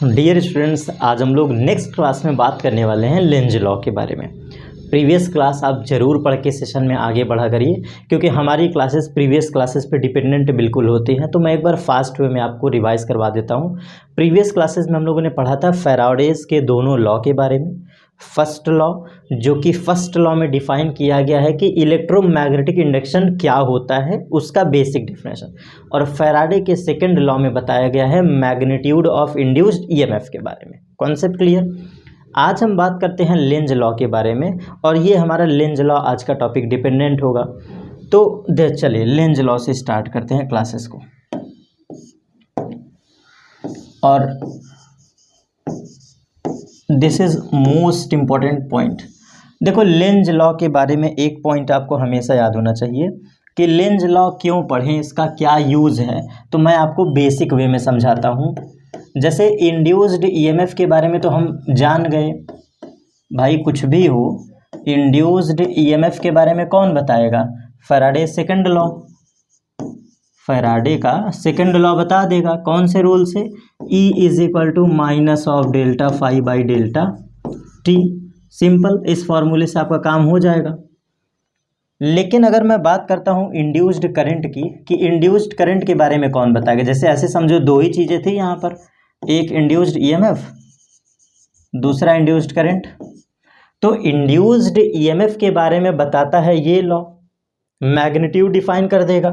Dear students, आज हम लोग नेक्स्ट क्लास में बात करने वाले हैं लेंज लॉ के बारे में। प्रीवियस क्लास आप ज़रूर पढ़ के सेशन में आगे बढ़ा करिए, क्योंकि हमारी क्लासेस प्रीवियस क्लासेस पे डिपेंडेंट बिल्कुल होती हैं। तो मैं एक बार फास्ट वे में आपको रिवाइज करवा देता हूँ। प्रीवियस क्लासेस में हम लोगों ने पढ़ा था फैराडेज के दोनों लॉ के बारे में। फर्स्ट लॉ, जो कि फर्स्ट लॉ में डिफाइन किया गया है कि इलेक्ट्रोमैग्नेटिक इंडक्शन क्या होता है, उसका बेसिक डिफिनेशन। और फैराडे के सेकंड लॉ में बताया गया है मैग्नीट्यूड ऑफ इंड्यूस्ड ईएमएफ के बारे में। Concept clear. आज हम बात करते हैं लेंज लॉ के बारे में, और ये हमारा लेंज लॉ आज का टॉपिक डिपेंडेंट होगा। तो चलिए लेंज लॉ से स्टार्ट करते हैं क्लासेस को। और this is most important point. देखो, लेंज लॉ के बारे में एक पॉइंट आपको हमेशा याद होना चाहिए कि लेंज लॉ क्यों पढ़ें, इसका क्या यूज़ है। तो मैं आपको बेसिक वे में समझाता हूँ। जैसे इंड्यूस्ड ईएमएफ के बारे में तो हम जान गए भाई, कुछ भी हो इंड्यूस्ड ईएमएफ के बारे में कौन बताएगा? फैराडे सेकंड लॉ, फैराडे का सेकंड लॉ बता देगा। कौन से रूल से? E is equal to minus of delta phi by delta T. Simple, इस फॉर्मूले से आपका काम हो जाएगा। लेकिन अगर मैं बात करता हूँ इंड्यूस्ड करंट की, कि इंड्यूस्ड करंट के बारे में कौन बताएगा? जैसे ऐसे समझो, दो ही चीज़ें थी यहाँ पर, एक इंड्यूस्ड ईएमएफ, दूसरा इंड्यूस्ड करंट। तो इंड्यूस्ड ईएमएफ के बारे में बताता है ये लॉ, मैग्नीट्यूड डिफाइन कर देगा।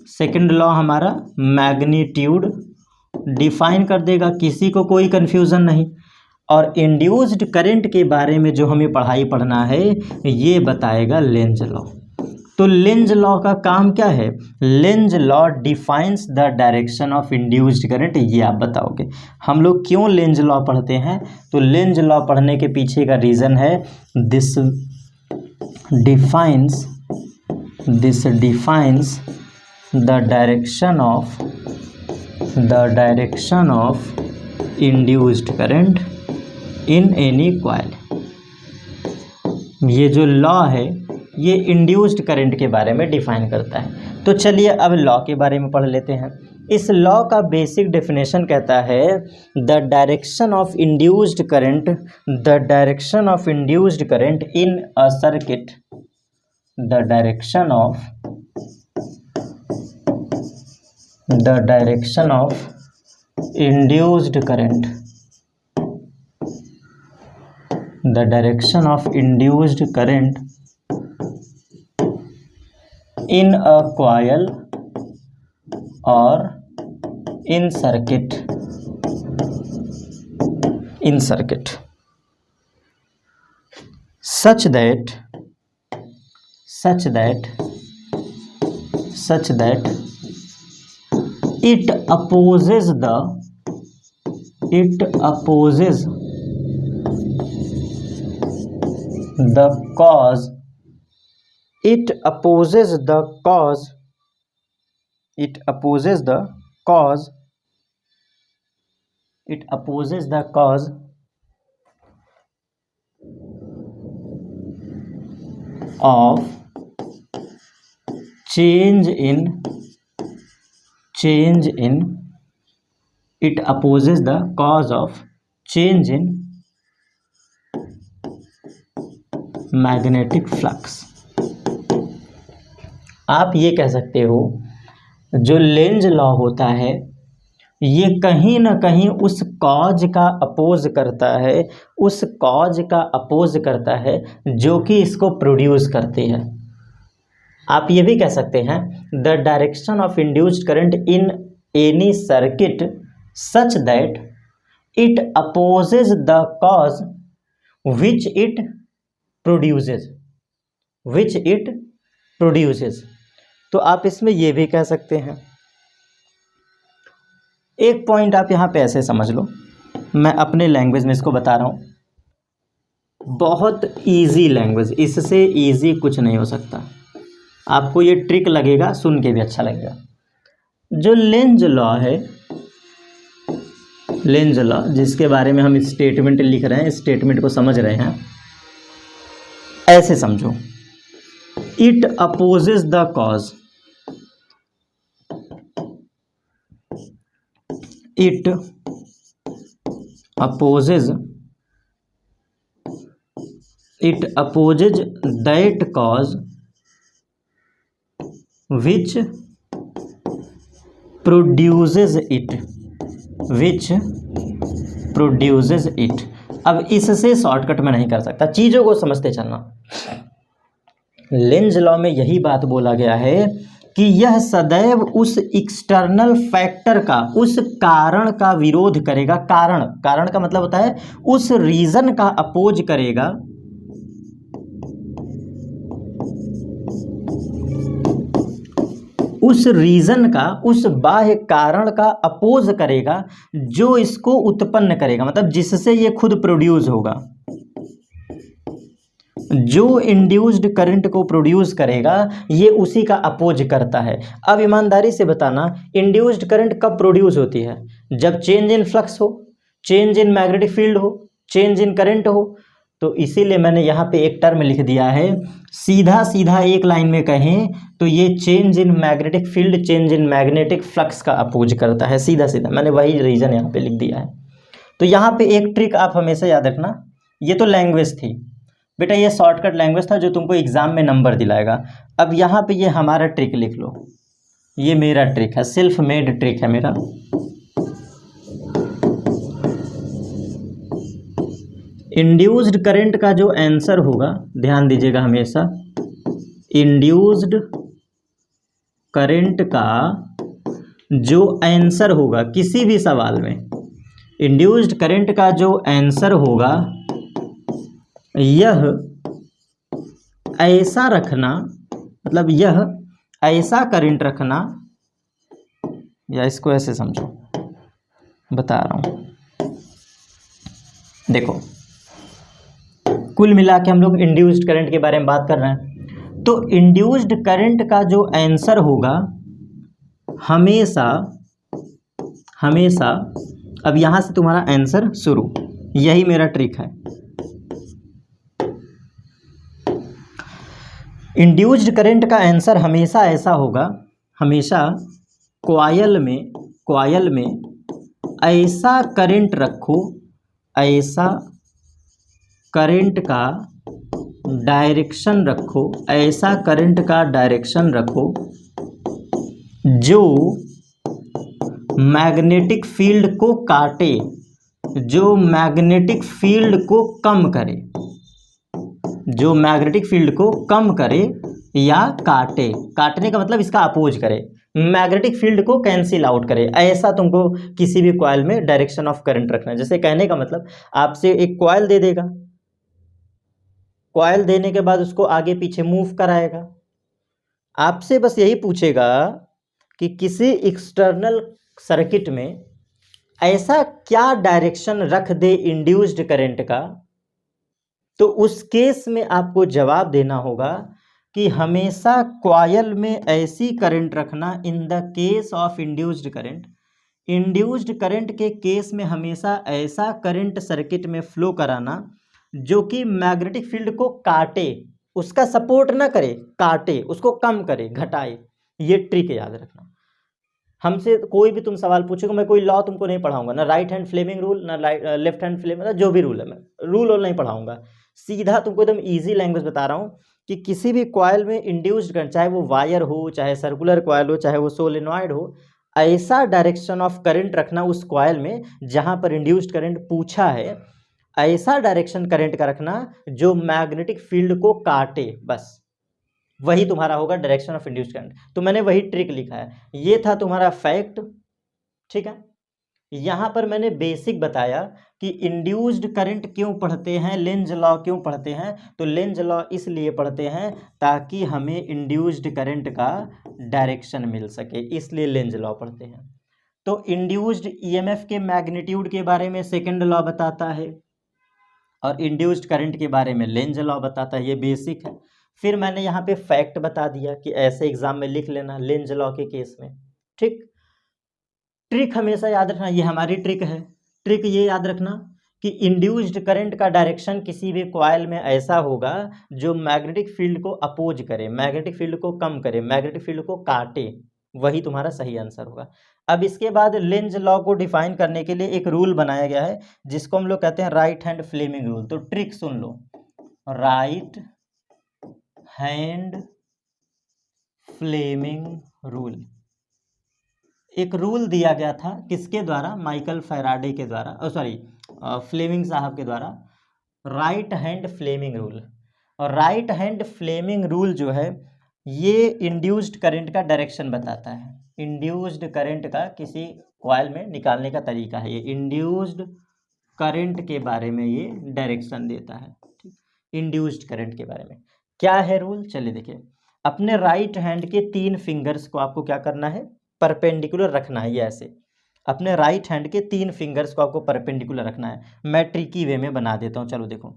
सेकंड लॉ हमारा मैग्नीट्यूड डिफाइन कर देगा, किसी को कोई कंफ्यूजन नहीं। और इंड्यूस्ड करंट के बारे में जो हमें पढ़ना है, ये बताएगा लेंज लॉ। तो लेंज लॉ का काम क्या है? Lenz law defines the direction of induced current. ये आप बताओगे। हम लोग क्यों लेंज लॉ पढ़ते हैं? तो लेंज लॉ पढ़ने के पीछे का रीज़न है this defines the direction of induced current in any coil. ये जो लॉ है ये इंड्यूस्ड करंट के बारे में डिफाइन करता है। तो चलिए अब लॉ के बारे में पढ़ लेते हैं। इस लॉ का बेसिक डेफिनेशन कहता है the direction of induced current in a circuit, the direction of induced current, the direction of induced current in a coil or in circuit such that it opposes the cause of change in magnetic flux. आप ये कह सकते हो, जो Lenz law होता है ये कहीं ना कहीं उस कॉज का अपोज करता है जो कि इसको प्रोड्यूस करती है। आप ये भी कह सकते हैं the direction of induced current in any circuit such that it opposes the cause which it produces। तो आप इसमें ये भी कह सकते हैं। एक पॉइंट आप यहाँ पे ऐसे समझ लो, मैं अपने लैंग्वेज में इसको बता रहा हूँ, बहुत इजी लैंग्वेज, इससे इजी कुछ नहीं हो सकता। आपको ये ट्रिक लगेगा, सुन के भी अच्छा लगेगा। जो लेंज लॉ है, लेंज लॉ जिसके बारे में हम स्टेटमेंट लिख रहे हैं, स्टेटमेंट को समझ रहे हैं, ऐसे समझो, it opposes the cause, it opposes that cause which produces it. अब इससे शॉर्टकट में नहीं कर सकता, चीज़ों को समझते चलना। लेंज लॉ में यही बात बोला गया है कि यह सदैव उस एक्सटर्नल फैक्टर का, उस कारण का विरोध करेगा। कारण का मतलब होता है उस रीजन का अपोज करेगा उस रीजन का, उस बाह्य कारण का अपोज करेगा जो इसको उत्पन्न करेगा, मतलब जिससे ये खुद प्रोड्यूस होगा। जो इंड्यूस्ड करंट को प्रोड्यूस करेगा ये उसी का अपोज करता है। अब ईमानदारी से बताना, इंड्यूस्ड करंट कब प्रोड्यूस होती है? जब चेंज इन फ्लक्स हो, चेंज इन मैग्नेटिक फील्ड हो, चेंज इन करंट हो। तो इसीलिए मैंने यहाँ पे एक टर्म लिख दिया है, सीधा सीधा एक लाइन में कहें तो ये change in magnetic field, change in magnetic flux का अपोज करता है, सीधा सीधा। मैंने वही रीजन यहाँ पे लिख दिया है। तो यहाँ पे एक ट्रिक आप हमेशा याद रखना, ये तो लैंग्वेज थी बेटा, ये शॉर्टकट लैंग्वेज था जो तुमको एग्जाम में नंबर दिलाएगा। अब यहाँ पे ये हमारा ट्रिक लिख लो, ये मेरा ट्रिक है, सेल्फ मेड ट्रिक है मेरा। इंड्यूस्ड करंट का जो आंसर होगा, ध्यान दीजिएगा हमेशा, इंड्यूस्ड करंट का जो आंसर होगा किसी भी सवाल में, इंड्यूस्ड करंट का जो आंसर होगा यह ऐसा रखना, मतलब यह ऐसा करंट रखना, या इसको ऐसे समझो, बता रहा हूं। देखो कुल मिला के हम लोग इंड्यूस्ड करंट के बारे में बात कर रहे हैं। तो इंड्यूस्ड करंट का जो आंसर होगा हमेशा हमेशा, अब यहां से तुम्हारा आंसर शुरू, यही मेरा ट्रिक है। इंड्यूस्ड करंट का आंसर हमेशा ऐसा होगा, हमेशा कॉइल में ऐसा करंट रखो, ऐसा करंट का डायरेक्शन रखो, ऐसा करंट का डायरेक्शन रखो जो मैग्नेटिक फील्ड को काटे, जो मैग्नेटिक फील्ड को कम करे, जो मैग्नेटिक फील्ड को कम करे या काटे। काटने का मतलब इसका अपोज करे, मैग्नेटिक फील्ड को कैंसिल आउट करे। ऐसा तुमको किसी भी कॉइल में डायरेक्शन ऑफ करंट रखना है। जैसे कहने का मतलब आपसे एक कॉइल दे देगा, कॉइल देने के बाद उसको आगे पीछे मूव कराएगा, आपसे बस यही पूछेगा कि किसी एक्सटर्नल सर्किट में ऐसा क्या डायरेक्शन रख दे इंड्यूस्ड करंट का, तो उस केस में आपको जवाब देना होगा कि हमेशा कॉइल में ऐसी करंट रखना, in the case of induced current, induced current के केस में हमेशा ऐसा करंट सर्किट में फ्लो कराना जो कि मैग्नेटिक फील्ड को काटे, उसका सपोर्ट ना करे, काटे, उसको कम करे, घटाए। ये ट्रिक याद रखना। हमसे कोई भी तुम सवाल पूछोगे, मैं कोई लॉ तुमको नहीं पढ़ाऊंगा, ना राइट हैंड फ्लेमिंग रूल, ना लेफ्ट हैंड फ्लेमिंग, जो भी रूल है मैं रूल और नहीं पढ़ाऊंगा। सीधा तुमको एकदम इजी लैंग्वेज बता रहा हूँ कि किसी भी कॉइल में इंड्यूस्ड करंट, चाहे वो वायर हो, चाहे सर्कुलर कॉइल हो, चाहे वो सोलेनॉइड हो, ऐसा डायरेक्शन ऑफ करंट रखना उस कॉइल में जहां पर इंड्यूस्ड करंट पूछा है, ऐसा डायरेक्शन करंट का रखना जो मैग्नेटिक फील्ड को काटे, बस वही तुम्हारा होगा डायरेक्शन ऑफ इंड्यूस्ड करंट। तो मैंने वही ट्रिक लिखा है, ये था तुम्हारा फैक्ट, ठीक है। यहाँ पर मैंने बेसिक बताया कि इंड्यूस्ड करंट क्यों पढ़ते हैं, लेंज लॉ क्यों पढ़ते हैं। तो लेंज लॉ इसलिए पढ़ते हैं ताकि हमें इंड्यूस्ड करंट का डायरेक्शन मिल सके, इसलिए लेंज लॉ पढ़ते हैं। तो इंड्यूस्ड ईएमएफ के मैग्नीट्यूड के बारे में सेकंड लॉ बताता है और इंड्यूस्ड करंट के बारे में लेंज लॉ बताता है, ये बेसिक है। फिर मैंने यहाँ पे फैक्ट बता दिया कि ऐसे एग्जाम में लिख लेना लेंज लॉ के केस में, ठीक। ट्रिक हमेशा याद रखना, ये हमारी ट्रिक है। ट्रिक ये याद रखना कि इंड्यूस्ड करंट का डायरेक्शन किसी भी कॉइल में ऐसा होगा जो मैग्नेटिक फील्ड को अपोज करे, मैग्नेटिक फील्ड को कम करे, मैग्नेटिक फील्ड को काटे, वही तुम्हारा सही आंसर होगा। अब इसके बाद लेंज लॉ को डिफाइन करने के लिए एक रूल बनाया गया है जिसको हम लोग कहते हैं राइट हैंड फ्लेमिंग रूल। तो ट्रिक सुन लो, राइट हैंड फ्लेमिंग रूल। एक रूल दिया गया था किसके द्वारा? माइकल फैराडे के द्वारा, सॉरी फ्लेमिंग साहब के द्वारा, राइट हैंड फ्लेमिंग रूल। और राइट हैंड फ्लेमिंग रूल जो है ये इंड्यूस्ड करंट का डायरेक्शन बताता है। इंड्यूस्ड करंट का किसी कॉइल में निकालने का तरीका है, ये इंड्यूस्ड करंट के बारे में ये डायरेक्शन देता है। ठीक, इंड्यूस्ड करंट के बारे में क्या है रूल, चलिए देखिए। अपने राइट हैंड के 3 फिंगर्स को आपको क्या करना है? परपेंडिकुलर रखना है, ये ऐसे। अपने राइट हैंड के 3 फिंगर्स को आपको परपेंडिकुलर रखना है। मैं ट्रिकी वे में बना देता हूँ, चलो देखो।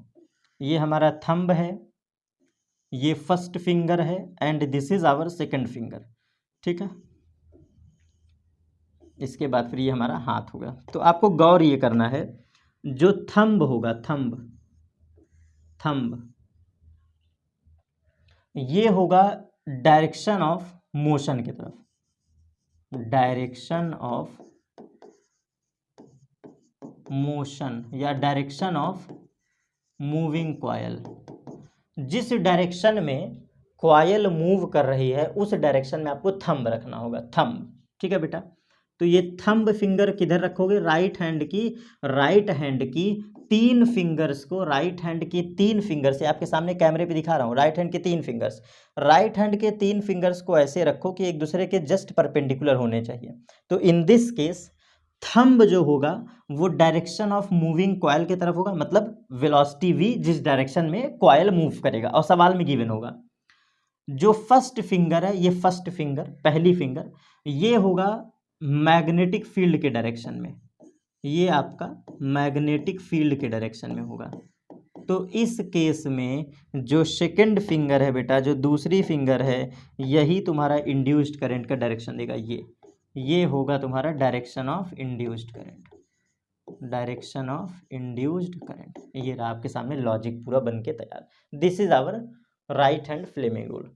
ये हमारा थंब है, ये फर्स्ट फिंगर है, and this is our second finger. ठीक है, इसके बाद फिर ये हमारा हाथ होगा। तो आपको गौर ये करना है, जो थंब होगा, थंब थंब ये होगा डायरेक्शन ऑफ मोशन की तरफ, डायरेक्शन ऑफ मोशन या डायरेक्शन ऑफ मूविंग कॉयल। जिस डायरेक्शन में कॉयल मूव कर रही है उस डायरेक्शन में आपको थंब रखना होगा, थंब। ठीक है बेटा, तो ये थंब फिंगर किधर रखोगे? राइट हैंड की 3 फिंगर्स को, राइट हैंड की 3 फिंगर से, आपके सामने कैमरे पे दिखा रहा हूँ, राइट हैंड के 3 फिंगर्स, राइट हैंड के 3 फिंगर्स को ऐसे रखो कि एक दूसरे के जस्ट परपेंडिकुलर होने चाहिए। तो इन दिस केस थंब जो होगा वो डायरेक्शन ऑफ मूविंग कॉयल की तरफ होगा, मतलब वेलोसिटी v जिस डायरेक्शन में कॉयल मूव करेगा, और सवाल में गिवन होगा। जो फर्स्ट फिंगर है, ये फर्स्ट फिंगर, पहली फिंगर, ये होगा मैग्नेटिक फील्ड के डायरेक्शन में, ये आपका मैग्नेटिक फील्ड के डायरेक्शन में होगा। तो इस केस में जो सेकंड फिंगर है बेटा, जो दूसरी फिंगर है, यही तुम्हारा इंड्यूस्ड करंट का डायरेक्शन देगा। ये होगा तुम्हारा direction of induced current, direction of induced current. ये रहा आपके सामने लॉजिक पूरा बन के तैयार। This is our right hand Fleming rule.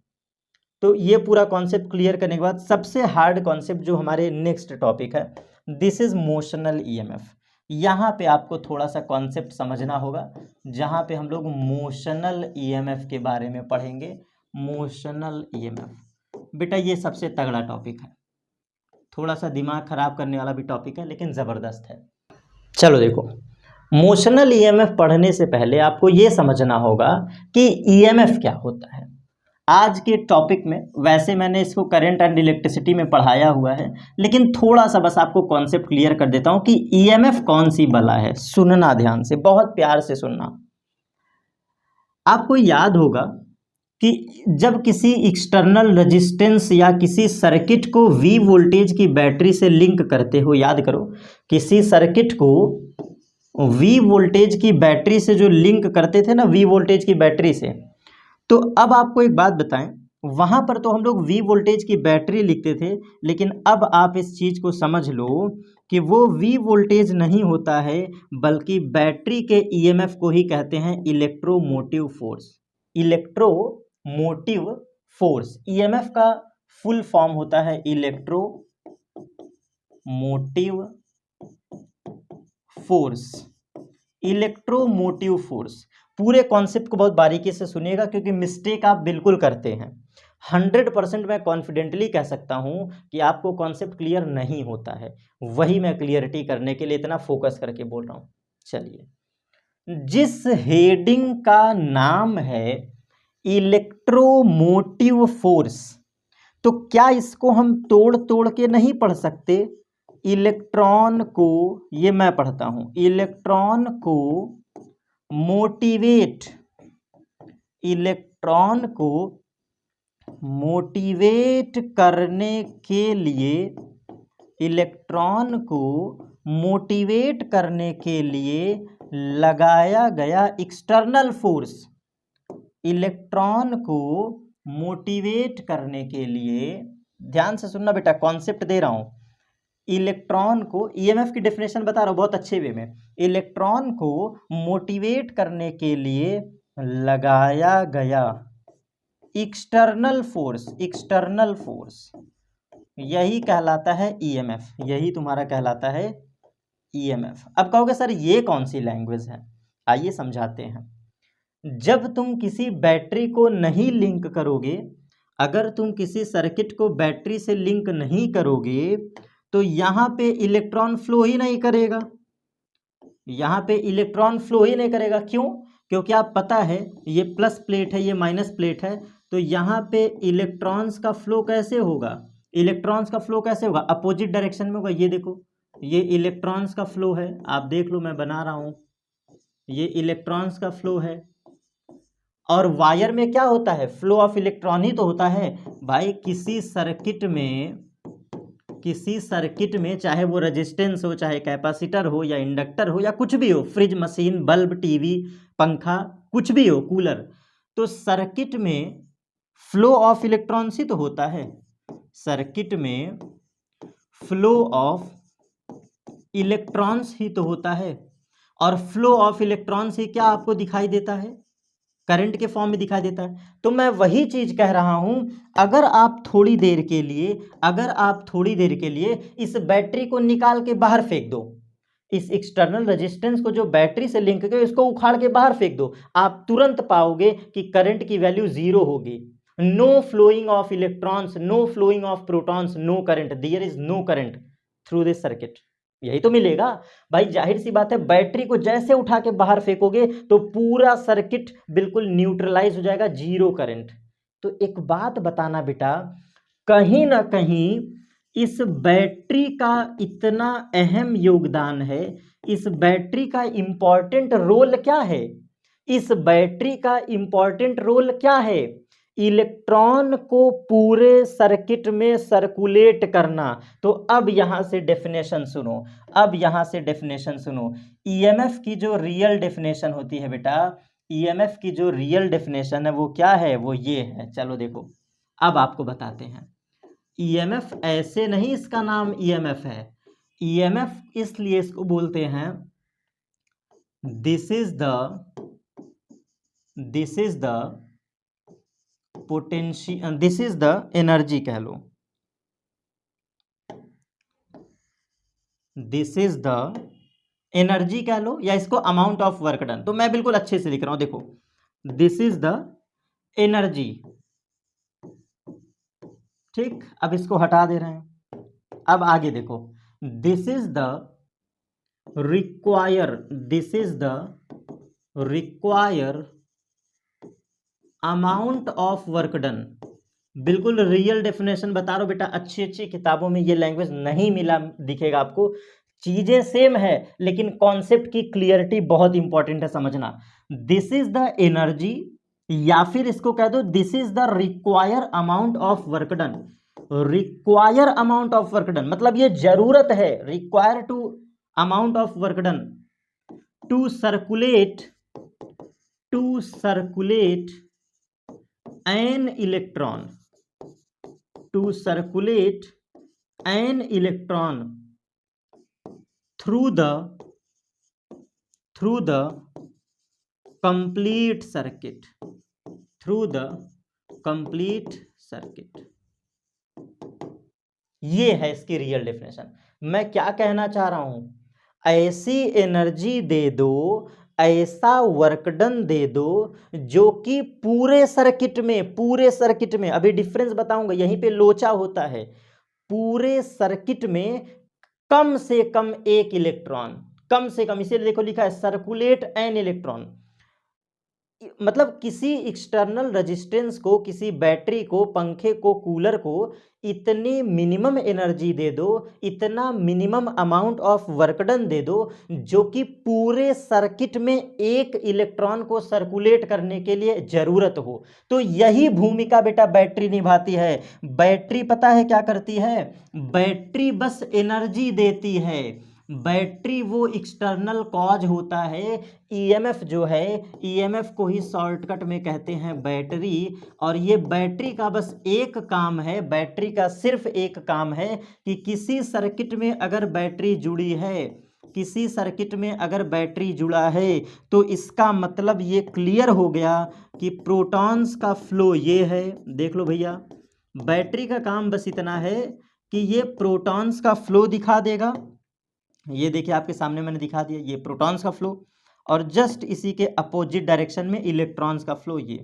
तो ये पूरा कॉन्सेप्ट क्लियर करने के बाद सबसे हार्ड कॉन्सेप्ट जो हमारे नेक्स्ट टॉपिक है, दिस इज मोशनल ईएमएफ। यहाँ पे आपको थोड़ा सा कॉन्सेप्ट समझना होगा, जहाँ पे हम लोग मोशनल ईएमएफ के बारे में पढ़ेंगे। मोशनल ईएमएफ बेटा ये सबसे तगड़ा टॉपिक है, थोड़ा सा दिमाग खराब करने वाला भी टॉपिक है, लेकिन ज़बरदस्त है। चलो देखो, मोशनल ईएमएफ पढ़ने से पहले आपको ये समझना होगा कि ईएमएफ क्या होता है। आज के टॉपिक में वैसे मैंने इसको करंट एंड इलेक्ट्रिसिटी में पढ़ाया हुआ है, लेकिन थोड़ा सा बस आपको कॉन्सेप्ट क्लियर कर देता हूं कि ईएमएफ कौन सी बला है। सुनना ध्यान से, बहुत प्यार से सुनना। आपको याद होगा कि जब किसी एक्सटर्नल रेजिस्टेंस या किसी सर्किट को V वोल्टेज की बैटरी से लिंक करते हो, याद करो, किसी सर्किट को V वोल्टेज की बैटरी से जो लिंक करते थे ना, V वोल्टेज की बैटरी से, तो अब आपको एक बात बताएं, वहां पर तो हम लोग V वोल्टेज की बैटरी लिखते थे, लेकिन अब आप इस चीज को समझ लो कि वो V वोल्टेज नहीं होता है, बल्कि बैटरी के ईएमएफ को ही कहते हैं electromotive force. Electromotive force, EMF का फुल फॉर्म होता है इलेक्ट्रोमोटिव फोर्स। इलेक्ट्रोमोटिव फोर्स, पूरे कॉन्सेप्ट को बहुत बारीकी से सुनिएगा, क्योंकि मिस्टेक आप बिल्कुल करते हैं। 100% मैं कॉन्फिडेंटली कह सकता हूं कि आपको कॉन्सेप्ट क्लियर नहीं होता है, वही मैं क्लियरिटी करने के लिए इतना फोकस करके बोल रहा हूं। चलिए, जिस हेडिंग का नाम है इलेक्ट्रोमोटिव फोर्स, तो क्या इसको हम तोड़ तोड़ के नहीं पढ़ सकते? इलेक्ट्रॉन को, ये मैं पढ़ता हूं, इलेक्ट्रॉन को मोटिवेट, इलेक्ट्रॉन को मोटिवेट करने के लिए, इलेक्ट्रॉन को मोटिवेट करने के लिए लगाया गया एक्सटर्नल फोर्स, इलेक्ट्रॉन को मोटिवेट करने के लिए, ध्यान से सुनना बेटा, कॉन्सेप्ट दे रहा हूं, इलेक्ट्रॉन को, ईएमएफ की डेफिनेशन बता रहा हूं बहुत अच्छे वे में, इलेक्ट्रॉन को मोटिवेट करने के लिए लगाया गया एक्सटर्नल फोर्स, एक्सटर्नल फोर्स, यही कहलाता है ईएमएफ, यही तुम्हारा कहलाता है ईएमएफ। अब कहोगे सर ये कौन सी लैंग्वेज है, आइए समझाते हैं। जब तुम किसी बैटरी को नहीं लिंक करोगे, अगर तुम किसी सर्किट को बैटरी से लिंक नहीं करोगे तो यहाँ पे इलेक्ट्रॉन फ्लो ही नहीं करेगा, यहाँ पे इलेक्ट्रॉन फ्लो ही नहीं करेगा। क्यों? क्योंकि आप पता है ये प्लस प्लेट है, ये माइनस प्लेट है, तो यहाँ पे इलेक्ट्रॉन्स का फ्लो कैसे होगा, इलेक्ट्रॉन्स का फ्लो कैसे होगा, अपोजिट डायरेक्शन में होगा। ये देखो ये इलेक्ट्रॉन्स का फ्लो है, आप देख लो मैं बना रहा हूँ, ये इलेक्ट्रॉन्स का फ्लो है। और वायर में क्या होता है, फ्लो ऑफ इलेक्ट्रॉन ही तो होता है भाई। किसी सर्किट में चाहे वो रेजिस्टेंस हो, चाहे कैपेसिटर हो या इंडक्टर हो या कुछ भी हो, फ्रिज, मशीन, बल्ब, टीवी, पंखा, कुछ भी हो, कूलर, तो सर्किट में फ्लो ऑफ इलेक्ट्रॉन्स ही तो होता है। सर्किट में फ्लो ऑफ इलेक्ट्रॉन्स ही तो होता है। और फ्लो ऑफ इलेक्ट्रॉन्स ही क्या आपको दिखाई देता है, करंट के फॉर्म में दिखाई देता है। तो मैं वही चीज कह रहा हूं, अगर आप थोड़ी देर के लिए इस बैटरी को निकाल के बाहर फेंक दो, इस एक्सटर्नल रेजिस्टेंस को जो बैटरी से लिंक है उसको उखाड़ के बाहर फेंक दो, आप तुरंत पाओगे कि करंट की वैल्यू 0 होगी। No flowing of electrons, no flowing of protons, no current, there is no current through this circuit. यही तो मिलेगा भाई, जाहिर सी बात है। बैटरी को जैसे उठा के बाहर फेंकोगे तो पूरा सर्किट बिल्कुल न्यूट्रलाइज हो जाएगा, 0 करंट। तो एक बात बताना बेटा, कहीं ना कहीं इस बैटरी का इतना अहम योगदान है, इस बैटरी का इंपॉर्टेंट रोल क्या है, इस बैटरी का इंपॉर्टेंट रोल क्या है, इलेक्ट्रॉन को पूरे सर्किट में सर्कुलेट करना। तो अब यहां से डेफिनेशन सुनो, ईएमएफ की जो रियल डेफिनेशन होती है बेटा, ईएमएफ की जो रियल डेफिनेशन है वो क्या है, वो ये है। चलो देखो अब आपको बताते हैं। ईएमएफ ऐसे नहीं इसका नाम ईएमएफ है, ईएमएफ इसलिए इसको बोलते हैं, this is the potential, this is the energy कह लो, दिस इज द एनर्जी कह लो, या इसको अमाउंट ऑफ वर्क डन। तो मैं बिल्कुल अच्छे से लिख रहा हूं, देखो दिस इज द एनर्जी, ठीक। अब इसको हटा दे रहे हैं, अब आगे देखो, this is the require amount of work done. बिल्कुल रियल डेफिनेशन बता रहा हूं बेटा, अच्छी अच्छी किताबों में ये लैंग्वेज नहीं मिला दिखेगा आपको। चीजें सेम है लेकिन कॉन्सेप्ट की क्लियरिटी बहुत इंपॉर्टेंट है समझना। दिस इज द एनर्जी, या फिर इसको कह दो this is the require amount of work done. Require amount of work done मतलब ये जरूरत है, require to amount of work done to circulate an electron, to circulate an electron through the complete circuit, ये है इसकी real definition. मैं क्या कहना चाह रहा हूं, ऐसी एनर्जी दे दो, ऐसा वर्क डन दे दो जो कि पूरे सर्किट में, अभी डिफरेंस बताऊंगा, यहीं पे लोचा होता है, पूरे सर्किट में कम से कम एक इलेक्ट्रॉन, कम से कम, इसे देखो लिखा है सर्कुलेट एन इलेक्ट्रॉन, मतलब किसी एक्सटर्नल रेजिस्टेंस को, किसी बैटरी को, पंखे को, कूलर को इतनी मिनिमम एनर्जी दे दो, इतना minimum amount of work done they दो जो कि पूरे सर्किट में एक इलेक्ट्रॉन को सर्कुलेट करने के लिए जरूरत हो। तो यही भूमिका बेटा बैटरी निभाती है। बैटरी पता है क्या करती है, बैटरी बस एनर्जी देती है, बैटरी वो एक्सटर्नल कॉज होता है। ईएमएफ जो है, ईएमएफ को ही शॉर्टकट में कहते हैं बैटरी, और ये बैटरी का बस एक काम है, बैटरी का सिर्फ एक काम है कि किसी सर्किट में अगर बैटरी जुड़ी है, किसी सर्किट में अगर बैटरी जुड़ा है तो इसका मतलब ये क्लियर हो गया कि प्रोटॉन्स का फ्लो ये है। देख लो भैया, बैटरी का काम बस इतना है कि ये प्रोटॉन्स का फ्लो दिखा देगा। ये देखिए आपके सामने मैंने दिखा दिया, ये प्रोटॉन्स का फ्लो, और जस्ट इसी के अपोजिट डायरेक्शन में इलेक्ट्रॉन्स का फ्लो। ये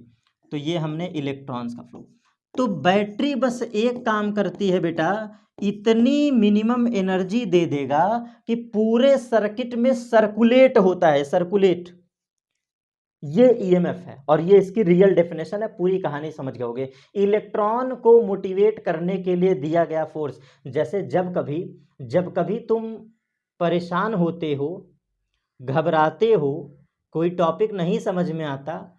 तो ये हमने इलेक्ट्रॉन्स का फ्लो। तो बैटरी बस एक काम करती है बेटा, इतनी मिनिमम एनर्जी दे देगा कि पूरे सर्किट में सर्कुलेट होता है, सर्कुलेट। ये ईएमएफ है और ये इसकी रियल डेफिनेशन है। पूरी कहानी समझ गए होगे। इलेक्ट्रॉन को मोटिवेट करने के लिए दिया गया फोर्स, जैसे जब कभी तुम परेशान होते हो, घबराते हो, कोई टॉपिक नहीं समझ में आता,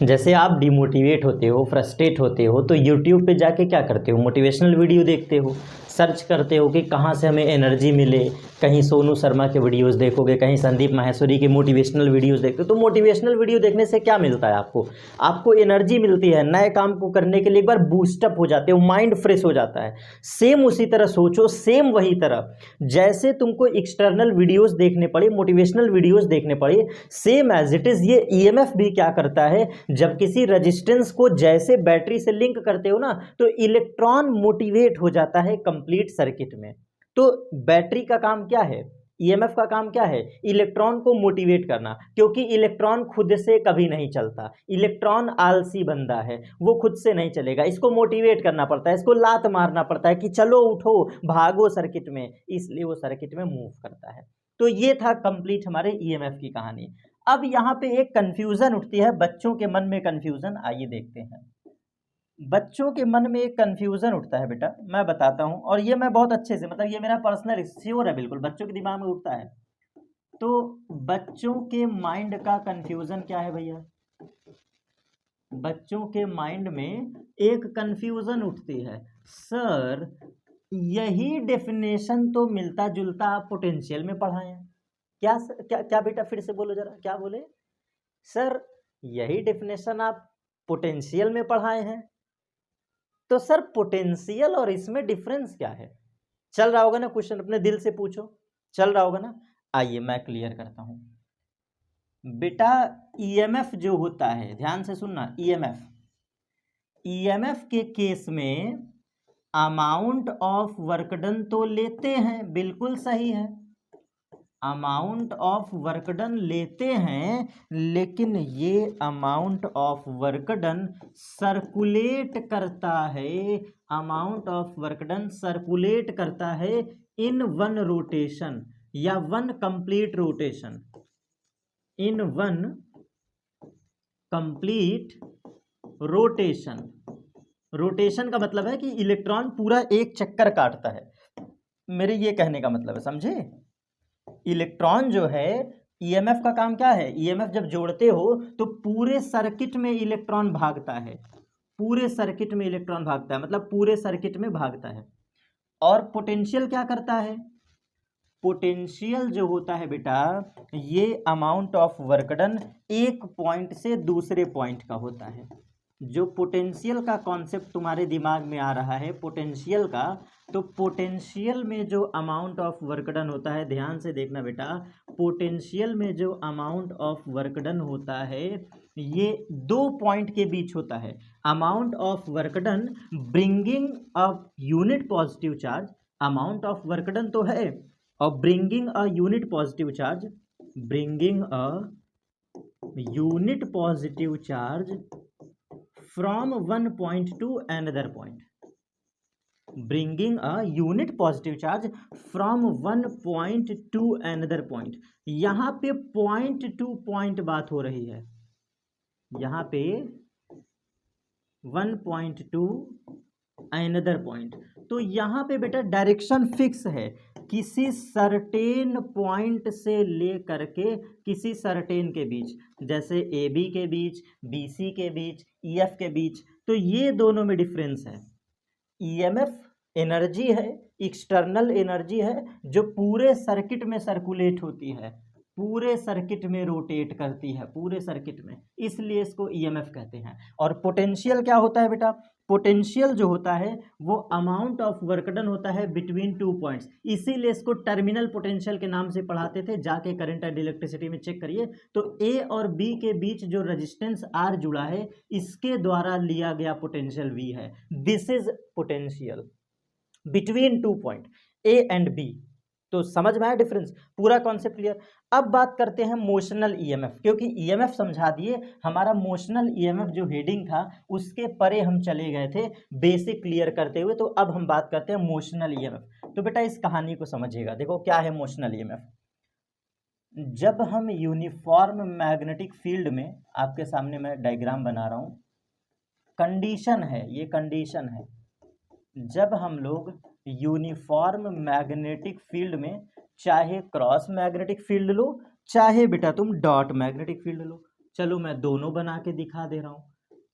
जैसे आप डिमोटिवेट होते हो, फ्रस्ट्रेट होते हो, तो यूट्यूब पे जाके क्या करते हो, मोटिवेशनल वीडियो देखते हो, सर्च करते हो कि कहाँ से हमें एनर्जी मिले। कहीं सोनू शर्मा के वीडियोस देखोगे, कहीं संदीप माहेश्वरी के मोटिवेशनल वीडियोस देखते हो। तो मोटिवेशनल वीडियो देखने से क्या मिलता है आपको एनर्जी मिलती है, नए काम को करने के लिए एक बार बूस्टअप हो जाते हो, माइंड फ्रेश हो जाता है। सेम उसी तरह सोचो, सेम वही तरह जैसे तुमको एक्सटर्नल वीडियोस देखने पड़े, मोटिवेशनल वीडियोस देखने पड़े, सेम एज इट इज ये ईएमएफ भी क्या करता है, जब किसी रेजिस्टेंस को जैसे बैटरी से लिंक करते हो ना, तो इलेक्ट्रॉन मोटिवेट हो जाता है कंप्लीट सर्किट में। तो बैटरी का काम क्या है, ईएमएफ का काम क्या है, इलेक्ट्रॉन को मोटिवेट करना। क्योंकि इलेक्ट्रॉन खुद से कभी नहीं चलता, इलेक्ट्रॉन आलसी बंदा है, वो खुद से नहीं चलेगा, इसको मोटिवेट करना पड़ता है, इसको लात मारना पड़ता है कि चलो उठो भागो सर्किट में, इसलिए वो सर्किट में मूव करता है। तो ये था कंप्लीट हमारे ईएमएफ की कहानी। अब यहाँ पे एक कंफ्यूजन उठती है बच्चों के मन में, कंफ्यूजन आइए देखते हैं। बच्चों के मन में एक कंफ्यूजन उठता है बेटा, मैं बताता हूं, और ये मैं बहुत अच्छे से, मतलब ये मेरा पर्सनल श्योर है, बिल्कुल बच्चों के दिमाग में उठता है। तो बच्चों के माइंड का कंफ्यूजन क्या है भैया, बच्चों के माइंड में एक कंफ्यूजन उठती है, सर यही डेफिनेशन तो मिलता जुलता आप पोटेंशियल में पढ़ाए हैं। क्या क्या क्या बेटा, फिर से बोलो जरा, क्या बोले सर, यही डेफिनेशन आप पोटेंशियल में पढ़ाए हैं। तो सर पोटेंशियल और इसमें डिफरेंस क्या है, चल रहा होगा ना क्वेश्चन, अपने दिल से पूछो, चल रहा होगा ना। आइए मैं क्लियर करता हूं बेटा। ईएमएफ जो होता है, ध्यान से सुनना, ईएमएफ के केस में अमाउंट ऑफ वर्क डन तो लेते हैं, बिल्कुल सही है, अमाउंट ऑफ वर्क डन लेते हैं, लेकिन ये amount of work done circulate करता है, amount of work done circulate करता है इन वन रोटेशन या one complete rotation, in one complete rotation. Rotation का मतलब है कि इलेक्ट्रॉन पूरा एक चक्कर काटता है, मेरे ये कहने का मतलब है, समझे। इलेक्ट्रॉन जो है, ईएमएफ का काम क्या है, ईएमएफ जब जोड़ते हो तो पूरे सर्किट में इलेक्ट्रॉन भागता है, पूरे सर्किट में इलेक्ट्रॉन भागता है, मतलब पूरे सर्किट में भागता है। और पोटेंशियल क्या करता है, पोटेंशियल जो होता है बेटा, ये अमाउंट ऑफ वर्क डन एक पॉइंट से दूसरे पॉइंट का होता है। जो पोटेंशियल का कॉन्सेप्ट तुम्हारे दिमाग में आ रहा है, पोटेंशियल का, तो पोटेंशियल में जो अमाउंट ऑफ वर्क डन होता है, ध्यान से देखना बेटा, पोटेंशियल में जो अमाउंट ऑफ वर्क डन होता है ये दो पॉइंट के बीच होता है। Amount of work done bringing a unit positive charge, amount of work done तो है, और bringing a unit positive charge, bringing a unit positive charge from one point to another point, bringing a unit positive charge from one point to another point। यहां पे point two point बात हो रही है, यहां पे 1 point to another point। तो यहां पे बेटा डायरेक्शन फिक्स है, किसी सर्टेन पॉइंट से लेकर के किसी सर्टेन के बीच, जैसे ए बी के बीच, बी सी के बीच, ई एफ के बीच। तो ये दोनों में डिफरेंस है। ईएमएफ एनर्जी है, एक्सटर्नल एनर्जी है, जो पूरे सर्किट में सर्कुलेट होती है, पूरे सर्किट में रोटेट करती है, पूरे सर्किट में, इसलिए इसको ईएमएफ कहते हैं। और पोटेंशियल क्या होता है बेटा, पोटेंशियल जो होता है वो अमाउंट ऑफ वर्क डन होता है बिटवीन टू पॉइंट्स, इसीलिए इसको टर्मिनल पोटेंशियल के नाम से पढ़ाते थे। जाके करंट एंड इलेक्ट्रिसिटी में चेक करिए, तो ए और बी के बीच जो रेजिस्टेंस आर जुड़ा है, इसके द्वारा लिया गया पोटेंशियल वी है, this is potential. Between 2 point A and B. तो समझ में आया डिफरेंस, पूरा कॉन्सेप्ट क्लियर। अब बात करते हैं मोशनल ईएमएफ, क्योंकि ईएमएफ समझा दिए, हमारा मोशनल ईएमएफ जो हेडिंग था उसके परे हम चले गए थे बेसिक क्लियर करते हुए। तो अब हम बात करते हैं मोशनल ईएमएफ। तो बेटा इस कहानी को समझिएगा, देखो क्या है मोशनल ईएमएफ। जब हम यूनिफॉर्म मैग्नेटिक फील्ड में, आपके सामने मैं डायग्राम बना रहा हूं, कंडीशन है, ये कंडीशन है, जब हम लोग यूनिफॉर्म मैग्नेटिक फील्ड में, चाहे क्रॉस मैग्नेटिक फील्ड लो, चाहे बेटा तुम डॉट मैग्नेटिक फील्ड लो, चलो मैं दोनों बना के दिखा दे रहा हूं,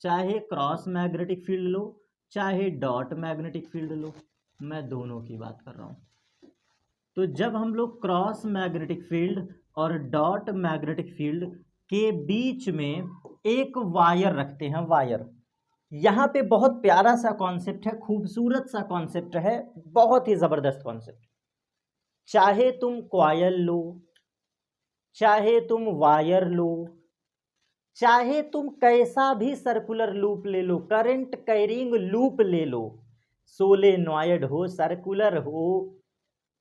चाहे क्रॉस मैग्नेटिक फील्ड लो, चाहे डॉट मैग्नेटिक फील्ड लो, मैं दोनों की बात कर रहा हूं। तो जब हम लोग क्रॉस मैग्नेटिक फील्ड और डॉट मैग्नेटिक फील्ड के बीच में एक वायर रखते हैं, वायर, यहां पे बहुत प्यारा सा कॉन्सेप्ट है, खूबसूरत सा कॉन्सेप्ट है, बहुत ही जबरदस्त कॉन्सेप्ट। चाहे तुम कॉयल लो, चाहे तुम वायर लो, चाहे तुम कैसा भी सर्कुलर लूप ले लो, करंट कैरिंग लूप ले लो, सोलेनॉइड हो, सर्कुलर हो,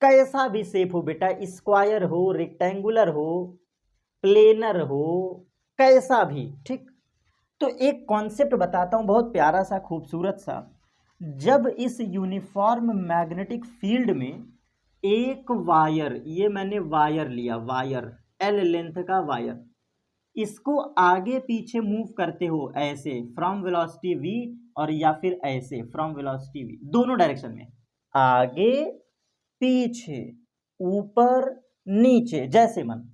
कैसा भी शेप हो बेटा, स्क्वायर हो, रेक्टेंगुलर हो, प्लेनर हो, कैसा भी, ठीक। तो एक कॉन्सेप्ट बताता हूं बहुत प्यारा सा, खूबसूरत सा। जब इस यूनिफॉर्म मैग्नेटिक फील्ड में एक वायर, ये मैंने वायर लिया, वायर एल लेंथ का वायर, इसको आगे पीछे मूव करते हो ऐसे फ्रॉम वेलोसिटी v, और या फिर ऐसे फ्रॉम वेलोसिटी v, दोनों डायरेक्शन में, आगे पीछे ऊपर नीचे, जैसे मन।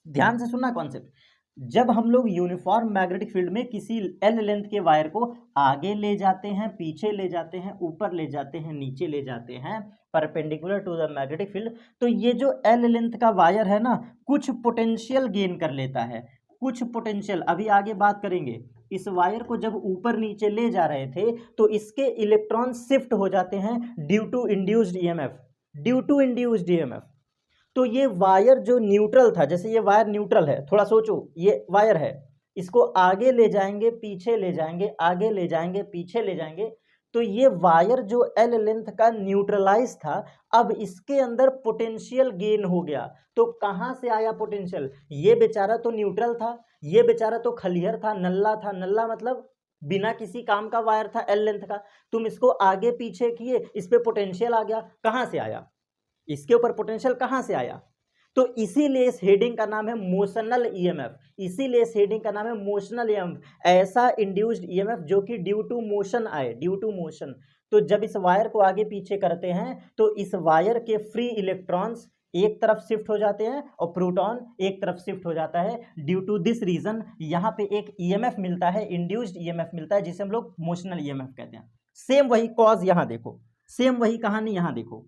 ध्यान से सुनना कॉन्सेप्ट। जब हम लोग यूनिफॉर्म मैग्नेटिक फील्ड में किसी एल लेंथ के वायर को आगे ले जाते हैं, पीछे ले जाते हैं, ऊपर ले जाते हैं, नीचे ले जाते हैं, perpendicular to the magnetic field, तो ये जो एल लेंथ का वायर है ना, कुछ पोटेंशियल गेन कर लेता है, कुछ पोटेंशियल, अभी आगे बात करेंगे। इस वायर को जब ऊपर नीचे ले जा रहे थे तो इसके इलेक्ट्रॉन शिफ्ट हो जाते हैं due to induced EMF, due to induced EMF. तो ये वायर जो न्यूट्रल था, जैसे ये वायर न्यूट्रल है, थोड़ा सोचो, ये वायर है, इसको आगे ले जाएंगे, पीछे ले जाएंगे, आगे ले जाएंगे, पीछे ले जाएंगे, तो ये वायर जो एल लेंथ का न्यूट्रलाइज था, अब इसके अंदर पोटेंशियल गेन हो गया। तो कहां से आया पोटेंशियल? ये बेचारा तो न्यूट्रल था, ये बेचारा तो खलिहर था, नल्ला था, नल्ला मतलब बिना किसी काम का वायर था एल लेंथ का, तुम इसको आगे पीछे किए, इस पे पोटेंशियल आ गया। कहां से आया? इसके ऊपर पोटेंशियल कहां से आया? तो इसीलिए इस हेडिंग का नाम है मोशनल ईएमएफ, इसीलिए इस हेडिंग का नाम है मोशनल ईएमएफ, ऐसा इंड्यूस्ड ईएमएफ जो कि ड्यू टू मोशन आए, ड्यू टू मोशन। तो जब इस वायर को आगे पीछे करते हैं तो इस वायर के फ्री इलेक्ट्रॉन्स एक तरफ शिफ्ट हो जाते हैं और प्रोटॉन एक तरफ शिफ्ट हो जाता है। ड्यू टू दिस रीजन यहाँ पे एक ईएमएफ मिलता है, इंड्यूस्ड ईएमएफ मिलता है, जिसे हम लोग मोशनल ईएमएफ कहते हैं। सेम वही कॉज यहाँ देखो, सेम वही कहानी यहाँ देखो।